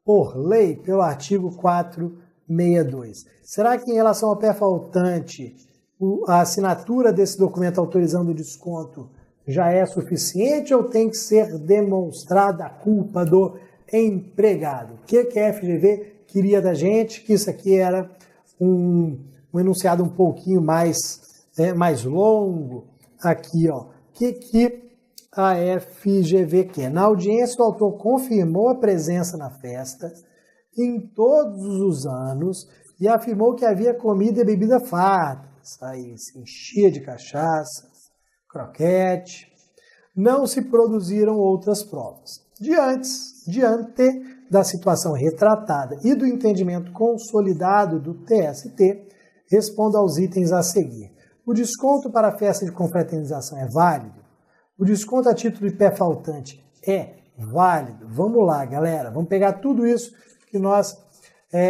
por lei, pelo artigo 462? Será que em relação ao pé faltante a assinatura desse documento autorizando o desconto já é suficiente ou tem que ser demonstrada a culpa do empregado? O que a FGV queria da gente? Que isso aqui era um enunciado um pouquinho mais longo. Aqui, ó. O que a FGV quer? Na audiência, o autor confirmou a presença na festa em todos os anos e afirmou que havia comida e bebida farta. Aí se enchia de cachaça, croquete. Não se produziram outras provas. Diante da situação retratada e do entendimento consolidado do TST, respondo aos itens a seguir. O desconto para a festa de confraternização é válido? O desconto a título de pé faltante é válido? Vamos lá, galera. Vamos pegar tudo isso que nós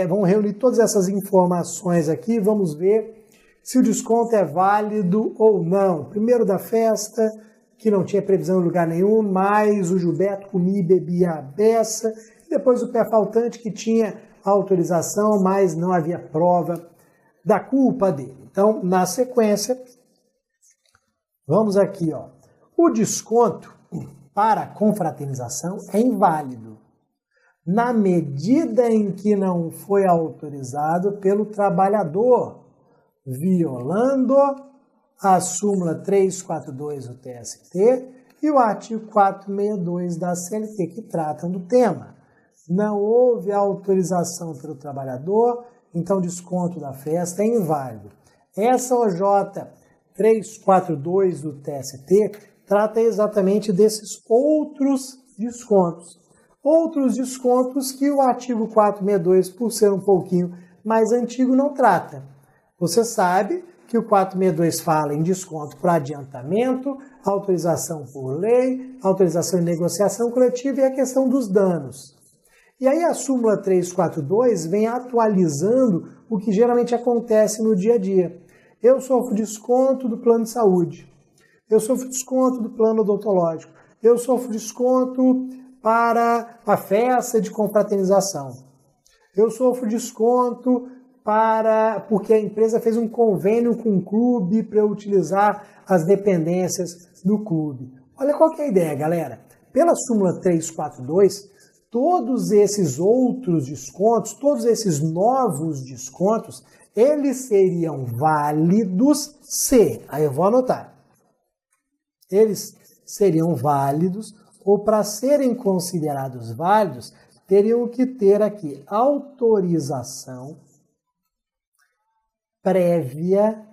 vamos reunir todas essas informações aqui. Vamos ver se o desconto é válido ou não. Primeiro da festa, que não tinha previsão em lugar nenhum, mas o Gilberto comia e bebia a beça. Depois o pé faltante, que tinha autorização, mas não havia prova da culpa dele. Então, na sequência, vamos aqui, ó. O desconto para a confraternização é inválido na medida em que não foi autorizado pelo trabalhador. violando a súmula 342 do TST e o artigo 462 da CLT, que tratam do tema. Não houve autorização pelo trabalhador, então desconto da festa é inválido. Essa OJ 342 do TST trata exatamente desses outros descontos. Outros descontos que o artigo 462, por ser um pouquinho mais antigo, não trata. Você sabe que o 462 fala em desconto por adiantamento, autorização por lei, autorização em negociação coletiva e a questão dos danos. E aí a súmula 342 vem atualizando o que geralmente acontece no dia a dia. Eu sofro desconto do plano de saúde, eu sofro desconto do plano odontológico, eu sofro desconto para a festa de confraternização, eu sofro desconto porque a empresa fez um convênio com o clube para eu utilizar as dependências do clube. Olha qual que é a ideia, galera. Pela súmula 342, todos esses outros descontos, todos esses novos descontos, eles seriam válidos se, aí eu vou anotar, eles seriam válidos ou para serem considerados válidos, teriam que ter aqui autorização prévia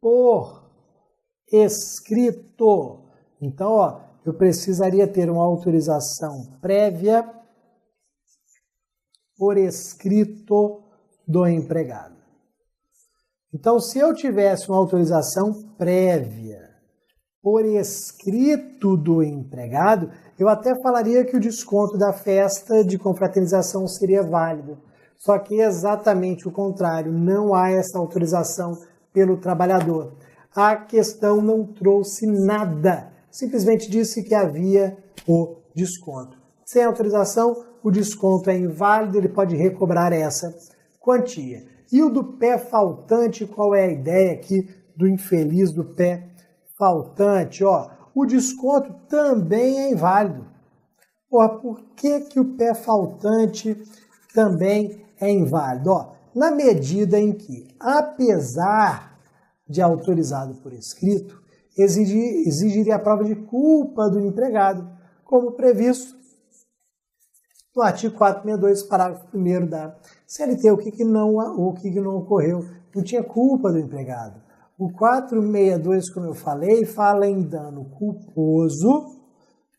por escrito. Então, ó, eu precisaria ter uma autorização prévia por escrito do empregado. Então, se eu tivesse uma autorização prévia por escrito do empregado, eu até falaria que o desconto da festa de confraternização seria válido. Só que é exatamente o contrário, não há essa autorização pelo trabalhador. A questão não trouxe nada, simplesmente disse que havia o desconto. Sem autorização, o desconto é inválido, ele pode recobrar essa quantia. E o do pé faltante, qual é a ideia aqui do infeliz do pé faltante? Ó, o desconto também é inválido. Porra, por que o pé faltante também é inválido? Ó, na medida em que, apesar de autorizado por escrito, exigiria a prova de culpa do empregado, como previsto no artigo 462, parágrafo 1º da CLT. O que não ocorreu? Não tinha culpa do empregado. O 462, como eu falei, fala em dano culposo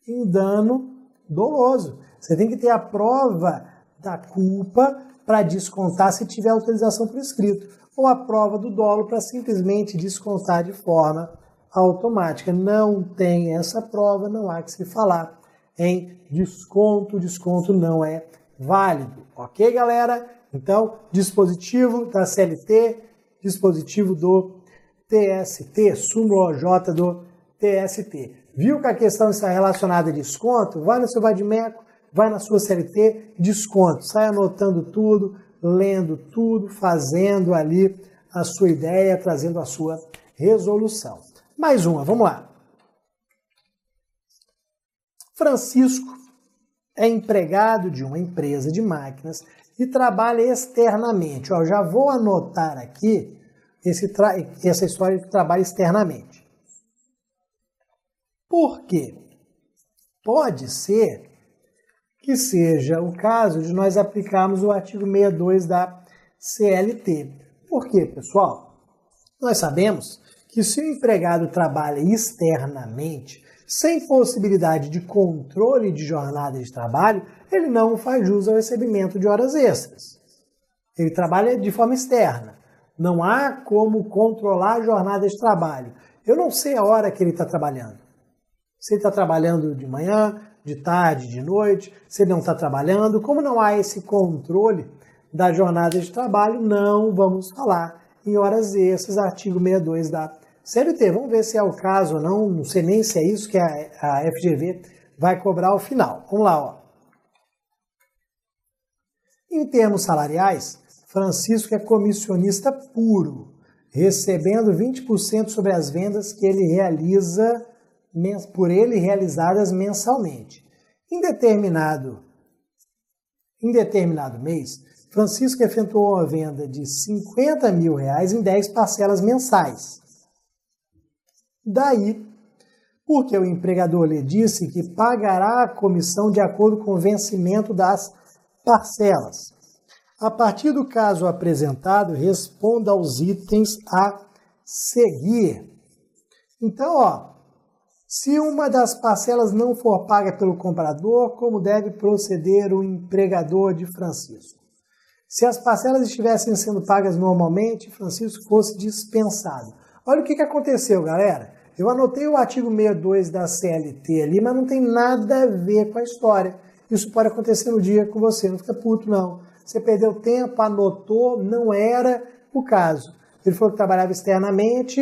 e em dano doloso. Você tem que ter a prova da culpa para descontar se tiver autorização por escrito, ou a prova do dolo para simplesmente descontar de forma automática. Não tem essa prova, não há que se falar em desconto. Desconto não é válido. Ok, galera? Então, dispositivo da CLT, dispositivo do TST, súmula OJ do TST. Viu que a questão está relacionada a desconto? Vai no seu Vadimeco, vai na sua CLT, desconto. Sai anotando tudo, lendo tudo, fazendo ali a sua ideia, trazendo a sua resolução. Mais uma, vamos lá. Francisco é empregado de uma empresa de máquinas e trabalha externamente. Ó, já vou anotar aqui essa história de trabalho externamente. Por quê? Pode ser que seja o caso de nós aplicarmos o artigo 62 da CLT. Por quê, pessoal? Nós sabemos que se o empregado trabalha externamente, sem possibilidade de controle de jornada de trabalho, ele não faz jus ao recebimento de horas extras. Ele trabalha de forma externa. Não há como controlar a jornada de trabalho. Eu não sei a hora que ele está trabalhando. Se ele está trabalhando de manhã, de tarde, de noite, se ele não está trabalhando, como não há esse controle da jornada de trabalho, não vamos falar em horas extras, artigo 62 da CLT. Vamos ver se é o caso ou não, não sei nem se é isso que a FGV vai cobrar ao final. Vamos lá, ó. Em termos salariais, Francisco é comissionista puro, recebendo 20% sobre as vendas que ele realiza por ele realizadas mensalmente. Em determinado mês, Francisco efetuou uma venda de R$50 mil em 10 parcelas mensais. Daí, porque o empregador lhe disse que pagará a comissão de acordo com o vencimento das parcelas. A partir do caso apresentado, responda aos itens a seguir. Então, se uma das parcelas não for paga pelo comprador, como deve proceder o empregador de Francisco? Se as parcelas estivessem sendo pagas normalmente, Francisco fosse dispensado. Olha o que aconteceu, galera. Eu anotei o artigo 62 da CLT ali, mas não tem nada a ver com a história. Isso pode acontecer no dia com você, não fica puto não. Você perdeu tempo, anotou, não era o caso. Ele falou que trabalhava externamente,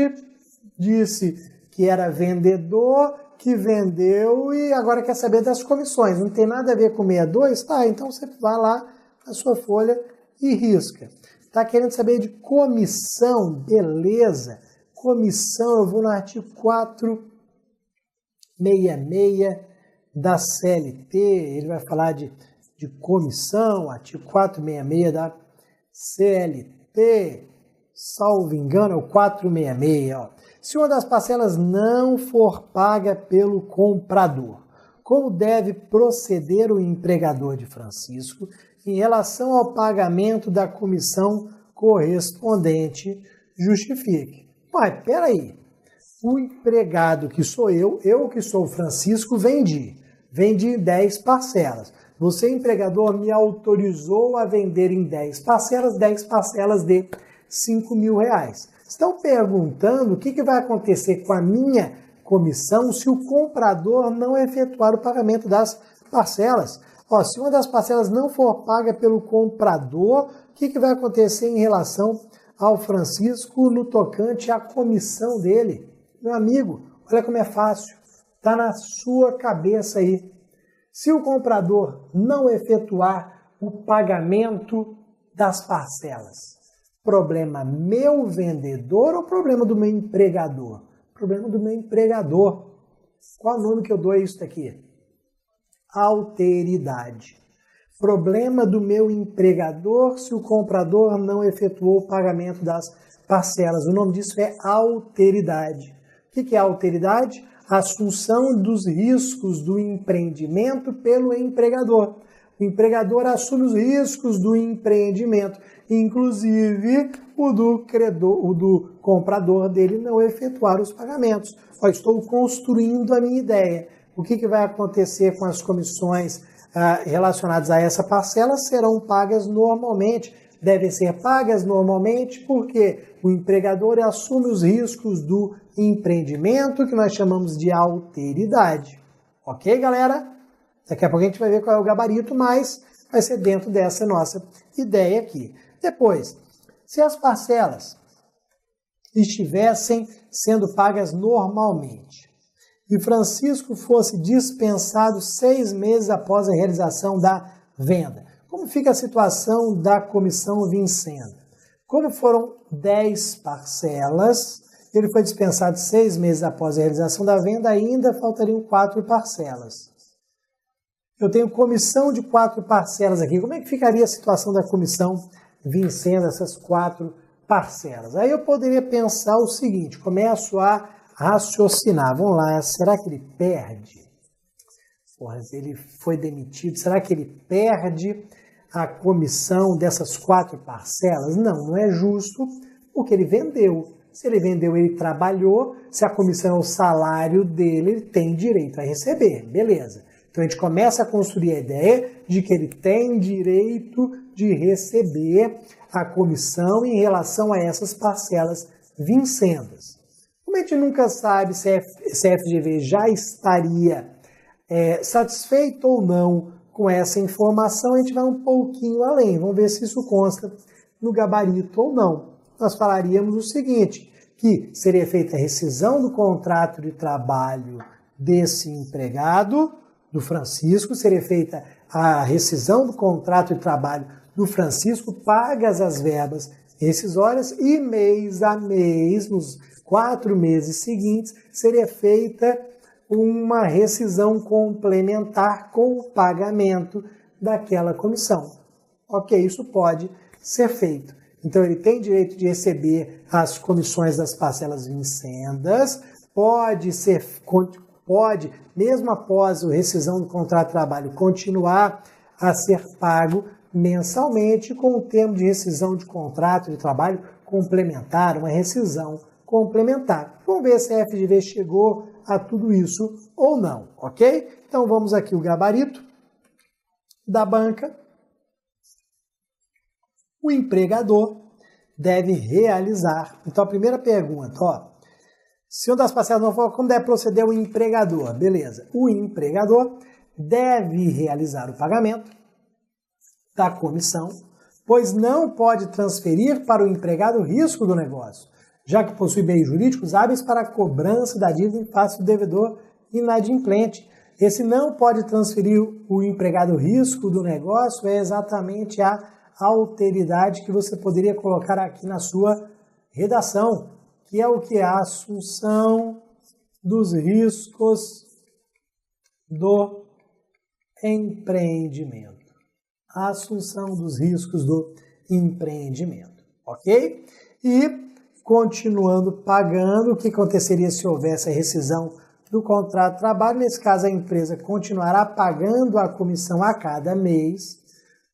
disse que era vendedor, que vendeu e agora quer saber das comissões. Não tem nada a ver com 62? Tá, então você vai lá na sua folha e risca. Está querendo saber de comissão? Beleza. Comissão, eu vou no artigo 466 da CLT, ele vai falar de comissão, artigo 466 da CLT, salvo engano, é o 466. Se uma das parcelas não for paga pelo comprador, como deve proceder o empregador de Francisco em relação ao pagamento da comissão correspondente? Justifique. Mas, peraí, o empregado que sou eu que sou o Francisco, vendi 10 parcelas. Você, empregador, me autorizou a vender em 10 parcelas de R$5 mil. Estão perguntando o que vai acontecer com a minha comissão se o comprador não efetuar o pagamento das parcelas. Se uma das parcelas não for paga pelo comprador, o que vai acontecer em relação ao Francisco no tocante à comissão dele? Meu amigo, olha como é fácil. Está na sua cabeça aí. Se o comprador não efetuar o pagamento das parcelas, problema meu vendedor ou problema do meu empregador? Problema do meu empregador. Qual o nome que eu dou a isso daqui? Alteridade. Problema do meu empregador se o comprador não efetuou o pagamento das parcelas. O nome disso é alteridade. O que é alteridade? Assunção dos riscos do empreendimento pelo empregador. O empregador assume os riscos do empreendimento, inclusive o do comprador dele não efetuar os pagamentos. Estou construindo a minha ideia. O que vai acontecer com as comissões relacionadas a essa parcela? Serão pagas normalmente. Devem ser pagas normalmente porque o empregador assume os riscos do empreendimento, que nós chamamos de alteridade. Ok, galera? Daqui a pouco a gente vai ver qual é o gabarito, mas vai ser dentro dessa nossa ideia aqui. Depois, se as parcelas estivessem sendo pagas normalmente e Francisco fosse dispensado 6 meses após a realização da venda, como fica a situação da comissão vencendo? Como foram 10 parcelas, ele foi dispensado 6 meses após a realização da venda, ainda faltariam 4 parcelas. Eu tenho comissão de 4 parcelas aqui. Como é que ficaria a situação da comissão vencendo essas 4 parcelas? Aí eu poderia pensar o seguinte, começo a raciocinar. Vamos lá, será que ele perde? Ele foi demitido, será que ele perde a comissão dessas 4 parcelas? Não é justo, porque ele vendeu. Se ele vendeu, ele trabalhou. Se a comissão é o salário dele, ele tem direito a receber. Beleza. Então a gente começa a construir a ideia de que ele tem direito de receber a comissão em relação a essas parcelas vincendas. Como a gente nunca sabe se a FGV já estaria satisfeito ou não com essa informação, a gente vai um pouquinho além. Vamos ver se isso consta no gabarito ou não. Nós falaríamos o seguinte, que seria feita a rescisão do contrato de trabalho desse empregado, do Francisco, seria feita a rescisão do contrato de trabalho do Francisco, pagas as verbas rescisórias e mês a mês, nos 4 meses seguintes, seria feita uma rescisão complementar com o pagamento daquela comissão. ok, isso pode ser feito. Então, ele tem direito de receber as comissões das parcelas vincendas, pode, mesmo após a rescisão do contrato de trabalho, continuar a ser pago mensalmente com o termo de rescisão de contrato de trabalho complementar, uma rescisão complementar. Vamos ver se a FGV chegou a tudo isso ou não, ok? Então, vamos aqui o gabarito da banca. O empregador deve realizar. Então, a primeira pergunta, se uma das parcelas não for, como deve proceder o empregador? Beleza. O empregador deve realizar o pagamento da comissão, pois não pode transferir para o empregado o risco do negócio, já que possui bens jurídicos hábeis para a cobrança da dívida em face do devedor inadimplente. Esse não pode transferir o empregado o risco do negócio é exatamente a alteridade que você poderia colocar aqui na sua redação, que é o que? A assunção dos riscos do empreendimento. A assunção dos riscos do empreendimento, ok? E, continuando pagando, o que aconteceria se houvesse a rescisão do contrato de trabalho? Nesse caso, a empresa continuará pagando a comissão a cada mês,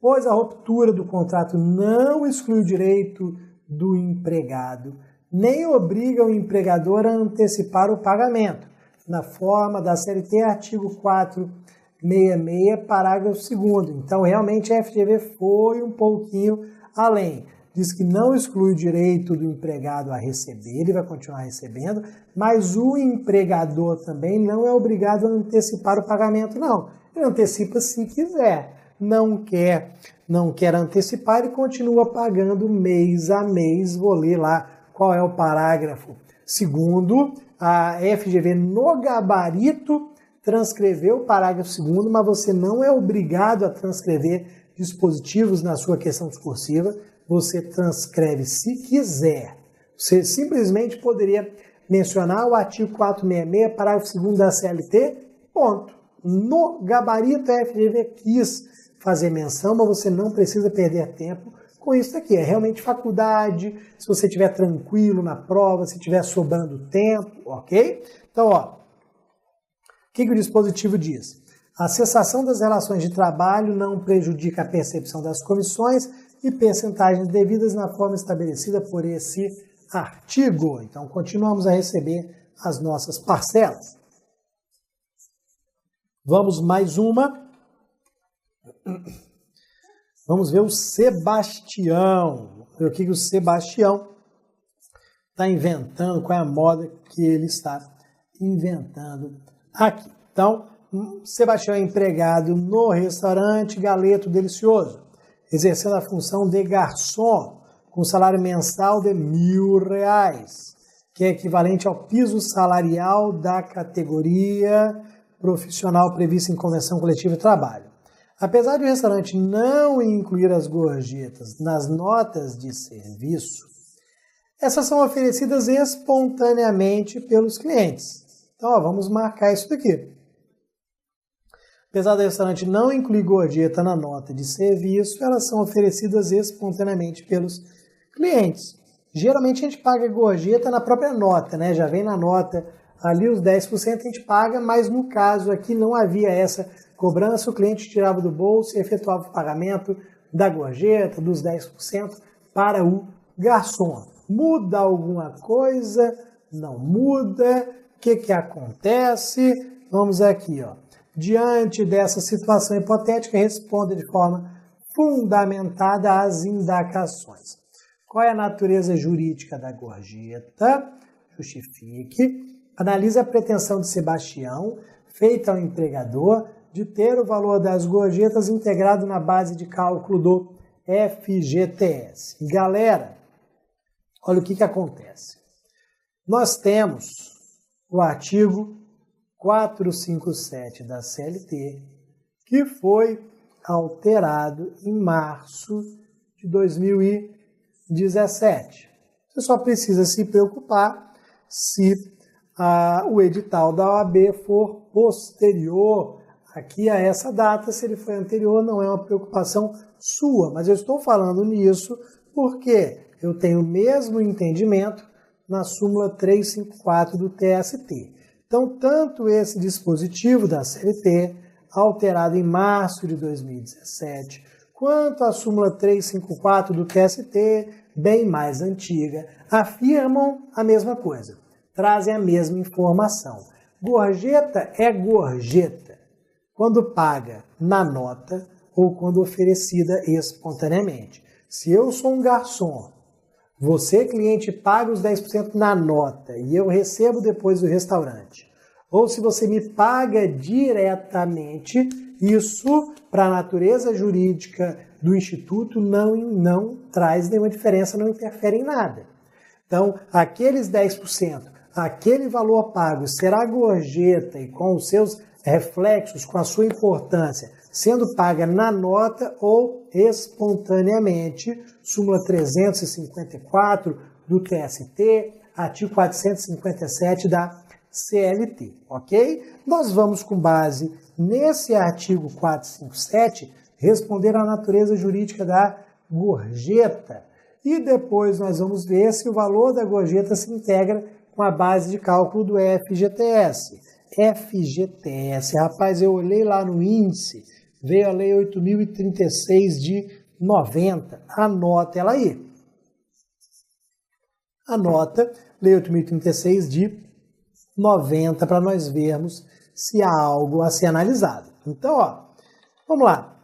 pois a ruptura do contrato não exclui o direito do empregado, nem obriga o empregador a antecipar o pagamento, na forma da CLT, artigo 466, parágrafo 2º. Então, realmente, a FGV foi um pouquinho além. Diz que não exclui o direito do empregado a receber, ele vai continuar recebendo, mas o empregador também não é obrigado a antecipar o pagamento, não. Ele antecipa se quiser. Não quer antecipar, ele continua pagando mês a mês. Vou ler lá qual é o parágrafo 2º. A FGV, no gabarito, transcreveu o parágrafo 2º, mas você não é obrigado a transcrever dispositivos na sua questão discursiva. Você transcreve se quiser. Você simplesmente poderia mencionar o artigo 466, parágrafo 2º da CLT, ponto. No gabarito, a FGV quis fazer menção, mas você não precisa perder tempo com isso aqui. É realmente faculdade, se você estiver tranquilo na prova, se estiver sobrando tempo, ok? Então, o que o dispositivo diz? A cessação das relações de trabalho não prejudica a percepção das comissões e percentagens devidas na forma estabelecida por esse artigo. Então, continuamos a receber as nossas parcelas. Vamos mais uma. Vamos ver o Sebastião. O que o Sebastião está inventando, qual é a moda que ele está inventando aqui. Então, Sebastião é empregado no restaurante Galeto Delicioso, exercendo a função de garçom, com salário mensal de R$1.000, que é equivalente ao piso salarial da categoria profissional prevista em convenção coletiva de trabalho. Apesar de o restaurante não incluir as gorjetas nas notas de serviço, essas são oferecidas espontaneamente pelos clientes. Então, vamos marcar isso daqui. Apesar do restaurante não incluir gorjeta na nota de serviço, elas são oferecidas espontaneamente pelos clientes. Geralmente a gente paga gorjeta na própria nota, né? Já vem na nota ali os 10% a gente paga, mas no caso aqui não havia essa cobrança, o cliente tirava do bolso e efetuava o pagamento da gorjeta, dos 10% para o garçom. Muda alguma coisa? Não muda. O que acontece? Vamos aqui, Diante dessa situação hipotética, responda de forma fundamentada às indagações. Qual é a natureza jurídica da gorjeta? Justifique. Analise a pretensão de Sebastião, feita ao empregador, de ter o valor das gorjetas integrado na base de cálculo do FGTS. Galera, olha o que acontece. Nós temos o artigo 457 da CLT, que foi alterado em março de 2017. Você só precisa se preocupar se o edital da OAB for posterior aqui a essa data, se ele foi anterior, não é uma preocupação sua, mas eu estou falando nisso porque eu tenho o mesmo entendimento na súmula 354 do TST. Então, tanto esse dispositivo da CLT, alterado em março de 2017, quanto a súmula 354 do TST, bem mais antiga, afirmam a mesma coisa, trazem a mesma informação. Gorjeta é gorjeta quando paga na nota ou quando oferecida espontaneamente. Se eu sou um garçom, você, cliente, paga os 10% na nota e eu recebo depois do restaurante, ou se você me paga diretamente, isso, para a natureza jurídica do Instituto, não traz nenhuma diferença, não interfere em nada. Então, aqueles 10%, aquele valor pago será gorjeta e com os seus reflexos, com a sua importância, sendo paga na nota ou espontaneamente, súmula 354 do TST, artigo 457 da CLT, ok? Nós vamos, com base nesse artigo 457, responder à natureza jurídica da gorjeta. E depois nós vamos ver se o valor da gorjeta se integra com a base de cálculo do FGTS. FGTS, rapaz, eu olhei lá no índice, veio a Lei 8.036 de 90. Anota ela aí. Anota, Lei 8.036 de 90, para nós vermos se há algo a ser analisado. Então, ó, vamos lá.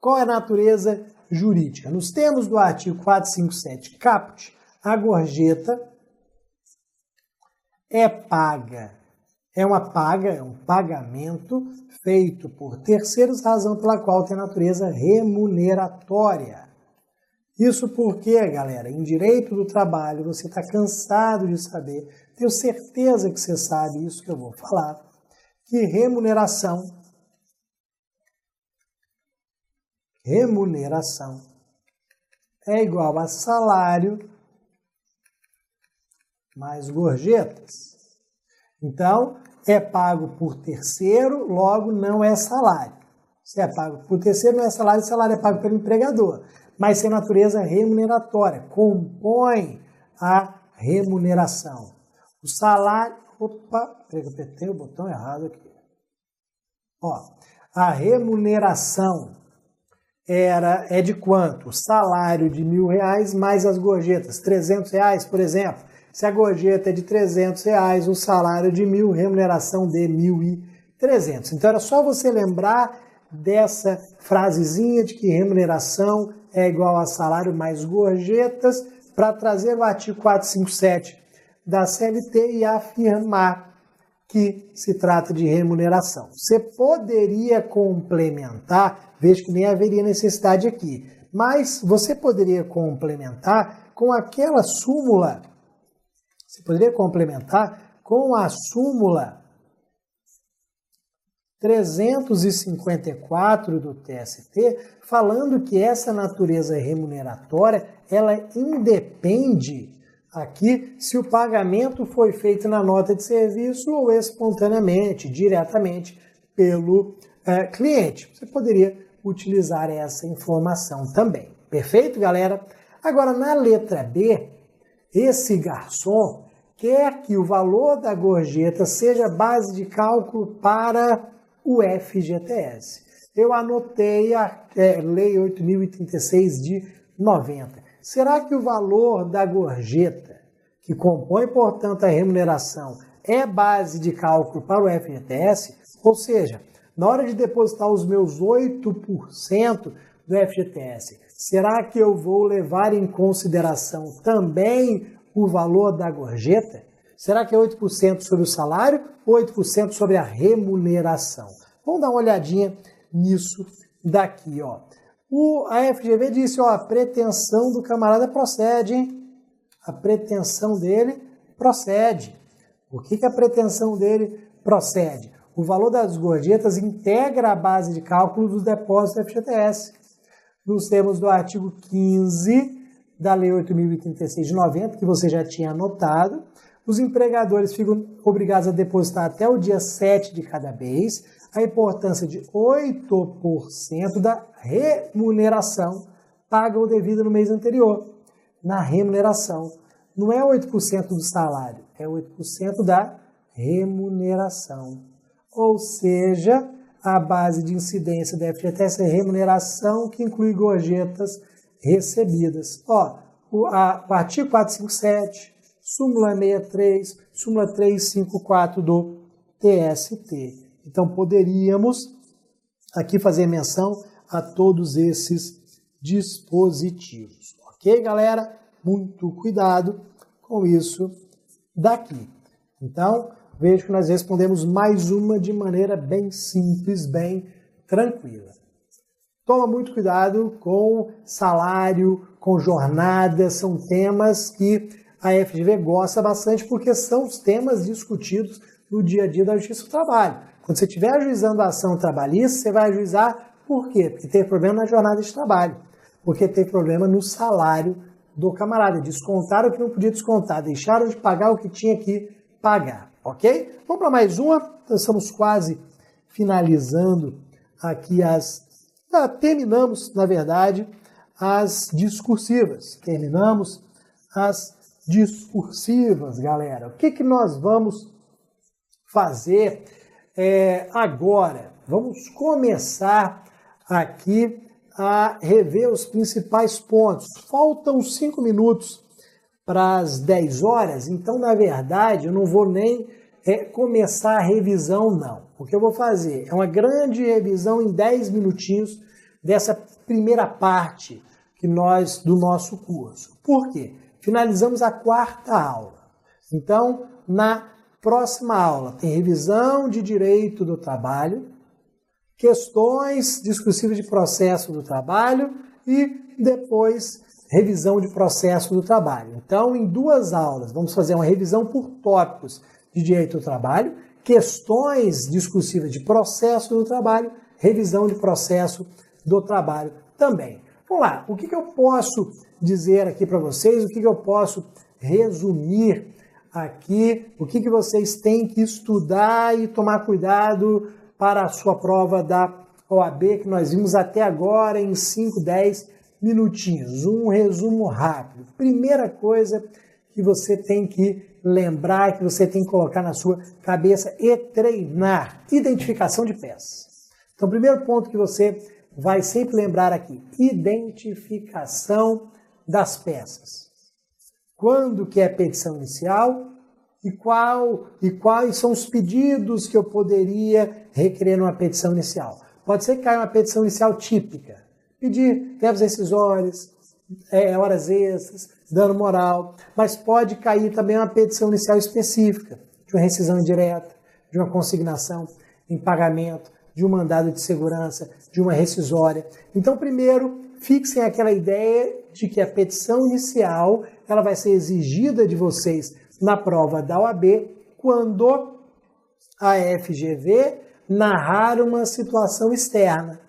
Qual é a natureza jurídica? Nos termos do artigo 457 caput, a gorjeta é paga. É um pagamento feito por terceiros, razão pela qual tem natureza remuneratória. Isso porque, galera, em direito do trabalho, você está cansado de saber, tenho certeza que você sabe isso que eu vou falar, que remuneração é igual a salário mais gorjetas. Então, é pago por terceiro, logo não é salário. Se é pago por terceiro, não é salário, salário é pago pelo empregador. Mas tem natureza remuneratória, compõe a remuneração. O salário... Opa, peraí que eu apertei o botão errado aqui. Ó, a remuneração é de quanto? O salário de R$1.000 mais as gorjetas, R$300, por exemplo. Se a gorjeta é de R$300, o salário de 1.000, remuneração de 1.300. Então era só você lembrar dessa frasezinha de que remuneração é igual a salário mais gorjetas para trazer o artigo 457 da CLT e afirmar que se trata de remuneração. Você poderia complementar, vejo que nem haveria necessidade aqui, mas você poderia complementar com aquela súmula. Você poderia complementar com a súmula 354 do TST, falando que essa natureza remuneratória, ela independe aqui se o pagamento foi feito na nota de serviço ou espontaneamente, diretamente pelo cliente. Você poderia utilizar essa informação também. Perfeito, galera? Agora, na letra B, esse garçom quer que o valor da gorjeta seja base de cálculo para o FGTS. Eu anotei a Lei 8.036 de 90. Será que o valor da gorjeta, que compõe, portanto, a remuneração, é base de cálculo para o FGTS? Ou seja, na hora de depositar os meus 8% do FGTS, será que eu vou levar em consideração também o valor da gorjeta? Será que é 8% sobre o salário ou 8% sobre a remuneração? Vamos dar uma olhadinha nisso daqui, ó. A FGV disse, ó, a pretensão do camarada procede, hein? A pretensão dele procede. Por que a pretensão dele procede? O valor das gorjetas integra a base de cálculo dos depósitos do FGTS. Nos termos do artigo 15 da Lei 8.036 de 90, que você já tinha anotado, os empregadores ficam obrigados a depositar até o dia 7 de cada mês. a importância de 8% da remuneração paga ou devida no mês anterior. Na remuneração. Não é 8% do salário, é 8% da remuneração. Ou seja, a base de incidência do FGTS é remuneração, que inclui gorjetas recebidas. O artigo 457, súmula 63, súmula 354 do TST. Então, poderíamos aqui fazer menção a todos esses dispositivos. Ok, galera? Muito cuidado com isso daqui. Então, vejo que nós respondemos mais uma de maneira bem simples, bem tranquila. Toma muito cuidado com salário, com jornada, são temas que a FGV gosta bastante porque são os temas discutidos no dia a dia da Justiça do Trabalho. Quando você estiver ajuizando a ação trabalhista, você vai ajuizar por quê? Porque teve problema na jornada de trabalho, porque teve problema no salário do camarada. Descontaram o que não podia descontar, deixaram de pagar o que tinha que pagar, ok? Vamos para mais uma, nós estamos quase finalizando aqui terminamos, na verdade, as discursivas. Terminamos as discursivas, galera. O que nós vamos fazer agora? Vamos começar aqui a rever os principais pontos. Faltam 5 minutos para as 10 horas, então, na verdade, eu não vou nem começar a revisão, não. O que eu vou fazer é uma grande revisão em 10 minutinhos dessa primeira parte do nosso curso. Por quê? Finalizamos a 4ª aula. Então, na próxima aula tem revisão de direito do trabalho, questões discursivas de processo do trabalho e depois revisão de processo do trabalho. Então, em 2 aulas, vamos fazer uma revisão por tópicos de direito do trabalho, questões discursivas de processo do trabalho, revisão de processo do trabalho também. Vamos lá, o que eu posso dizer aqui para vocês, o que eu posso resumir aqui, o que vocês têm que estudar e tomar cuidado para a sua prova da OAB, que nós vimos até agora em 5, 10 minutinhos. Um resumo rápido. Primeira coisa que você tem que lembrar, que você tem que colocar na sua cabeça e treinar: identificação de peças. Então, primeiro ponto que você vai sempre lembrar aqui: identificação das peças. Quando que é petição inicial e quais são os pedidos que eu poderia requerer numa petição inicial. Pode ser que caia uma petição inicial típica: pedir verbos rescisórios, horas extras, dano moral, mas pode cair também uma petição inicial específica, de uma rescisão indireta, de uma consignação em pagamento, de um mandado de segurança, de uma rescisória. Então, primeiro, fixem aquela ideia de que a petição inicial ela vai ser exigida de vocês na prova da OAB quando a FGV narrar uma situação externa.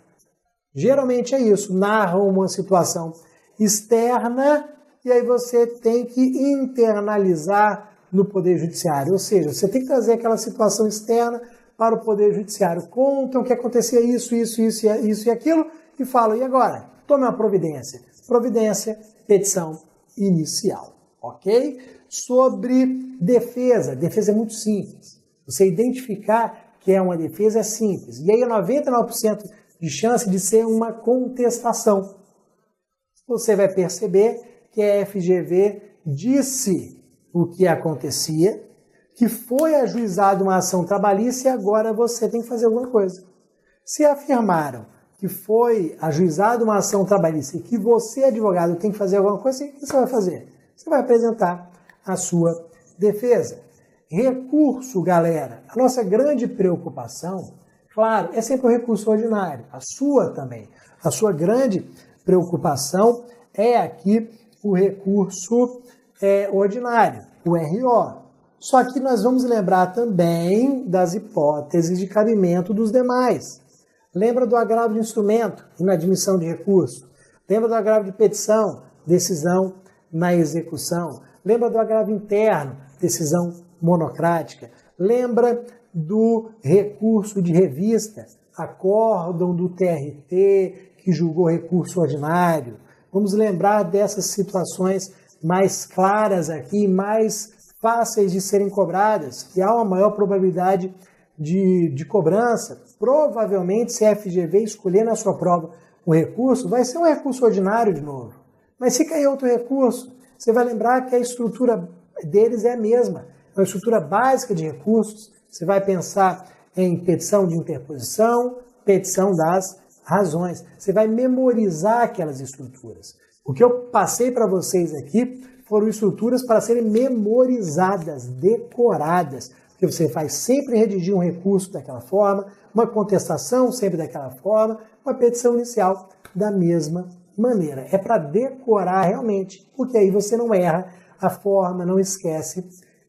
Geralmente é isso, narra uma situação externa e aí você tem que internalizar no Poder Judiciário. Ou seja, você tem que trazer aquela situação externa para o Poder Judiciário. Contam que acontecia isso e aquilo e falam: e agora? Tome uma providência. Providência, petição inicial. Ok? Sobre defesa. Defesa é muito simples. Você identificar que é uma defesa é simples. E aí é 99% de chance de ser uma contestação. Você vai perceber que a FGV disse o que acontecia, que foi ajuizada uma ação trabalhista e agora você tem que fazer alguma coisa. Se afirmaram que foi ajuizada uma ação trabalhista e que você, advogado, tem que fazer alguma coisa, o que você vai fazer? Você vai apresentar a sua defesa. Recurso, galera. A nossa grande preocupação, claro, é sempre o recurso ordinário. A sua também. A sua grande preocupação é aqui o recurso ordinário, o RO. Só que nós vamos lembrar também das hipóteses de cabimento dos demais. Lembra do agravo de instrumento, inadmissão de recurso. Lembra do agravo de petição, decisão na execução. Lembra do agravo interno, decisão monocrática. Lembra do recurso de revista, acórdão do TRT, que julgou recurso ordinário. Vamos lembrar dessas situações mais claras aqui, mais fáceis de serem cobradas, que há uma maior probabilidade de cobrança. Provavelmente, se a FGV escolher na sua prova um recurso, vai ser um recurso ordinário de novo. Mas se cair outro recurso, você vai lembrar que a estrutura deles é a mesma. É uma estrutura básica de recursos. Você vai pensar em petição de interposição, petição das razões. Você vai memorizar aquelas estruturas. O que eu passei para vocês aqui foram estruturas para serem memorizadas, decoradas. Porque você vai sempre redigir um recurso daquela forma, uma contestação sempre daquela forma, uma petição inicial da mesma maneira. É para decorar realmente, porque aí você não erra a forma, não esquece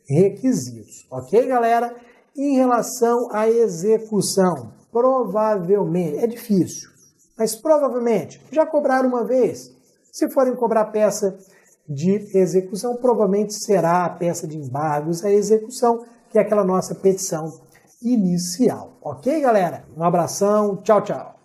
requisitos. Ok, galera? Em relação à execução, provavelmente, é difícil, mas provavelmente, já cobraram uma vez? Se forem cobrar peça de execução, provavelmente será a peça de embargos, a execução, que é aquela nossa petição inicial. Ok, galera? Um abração, tchau, tchau.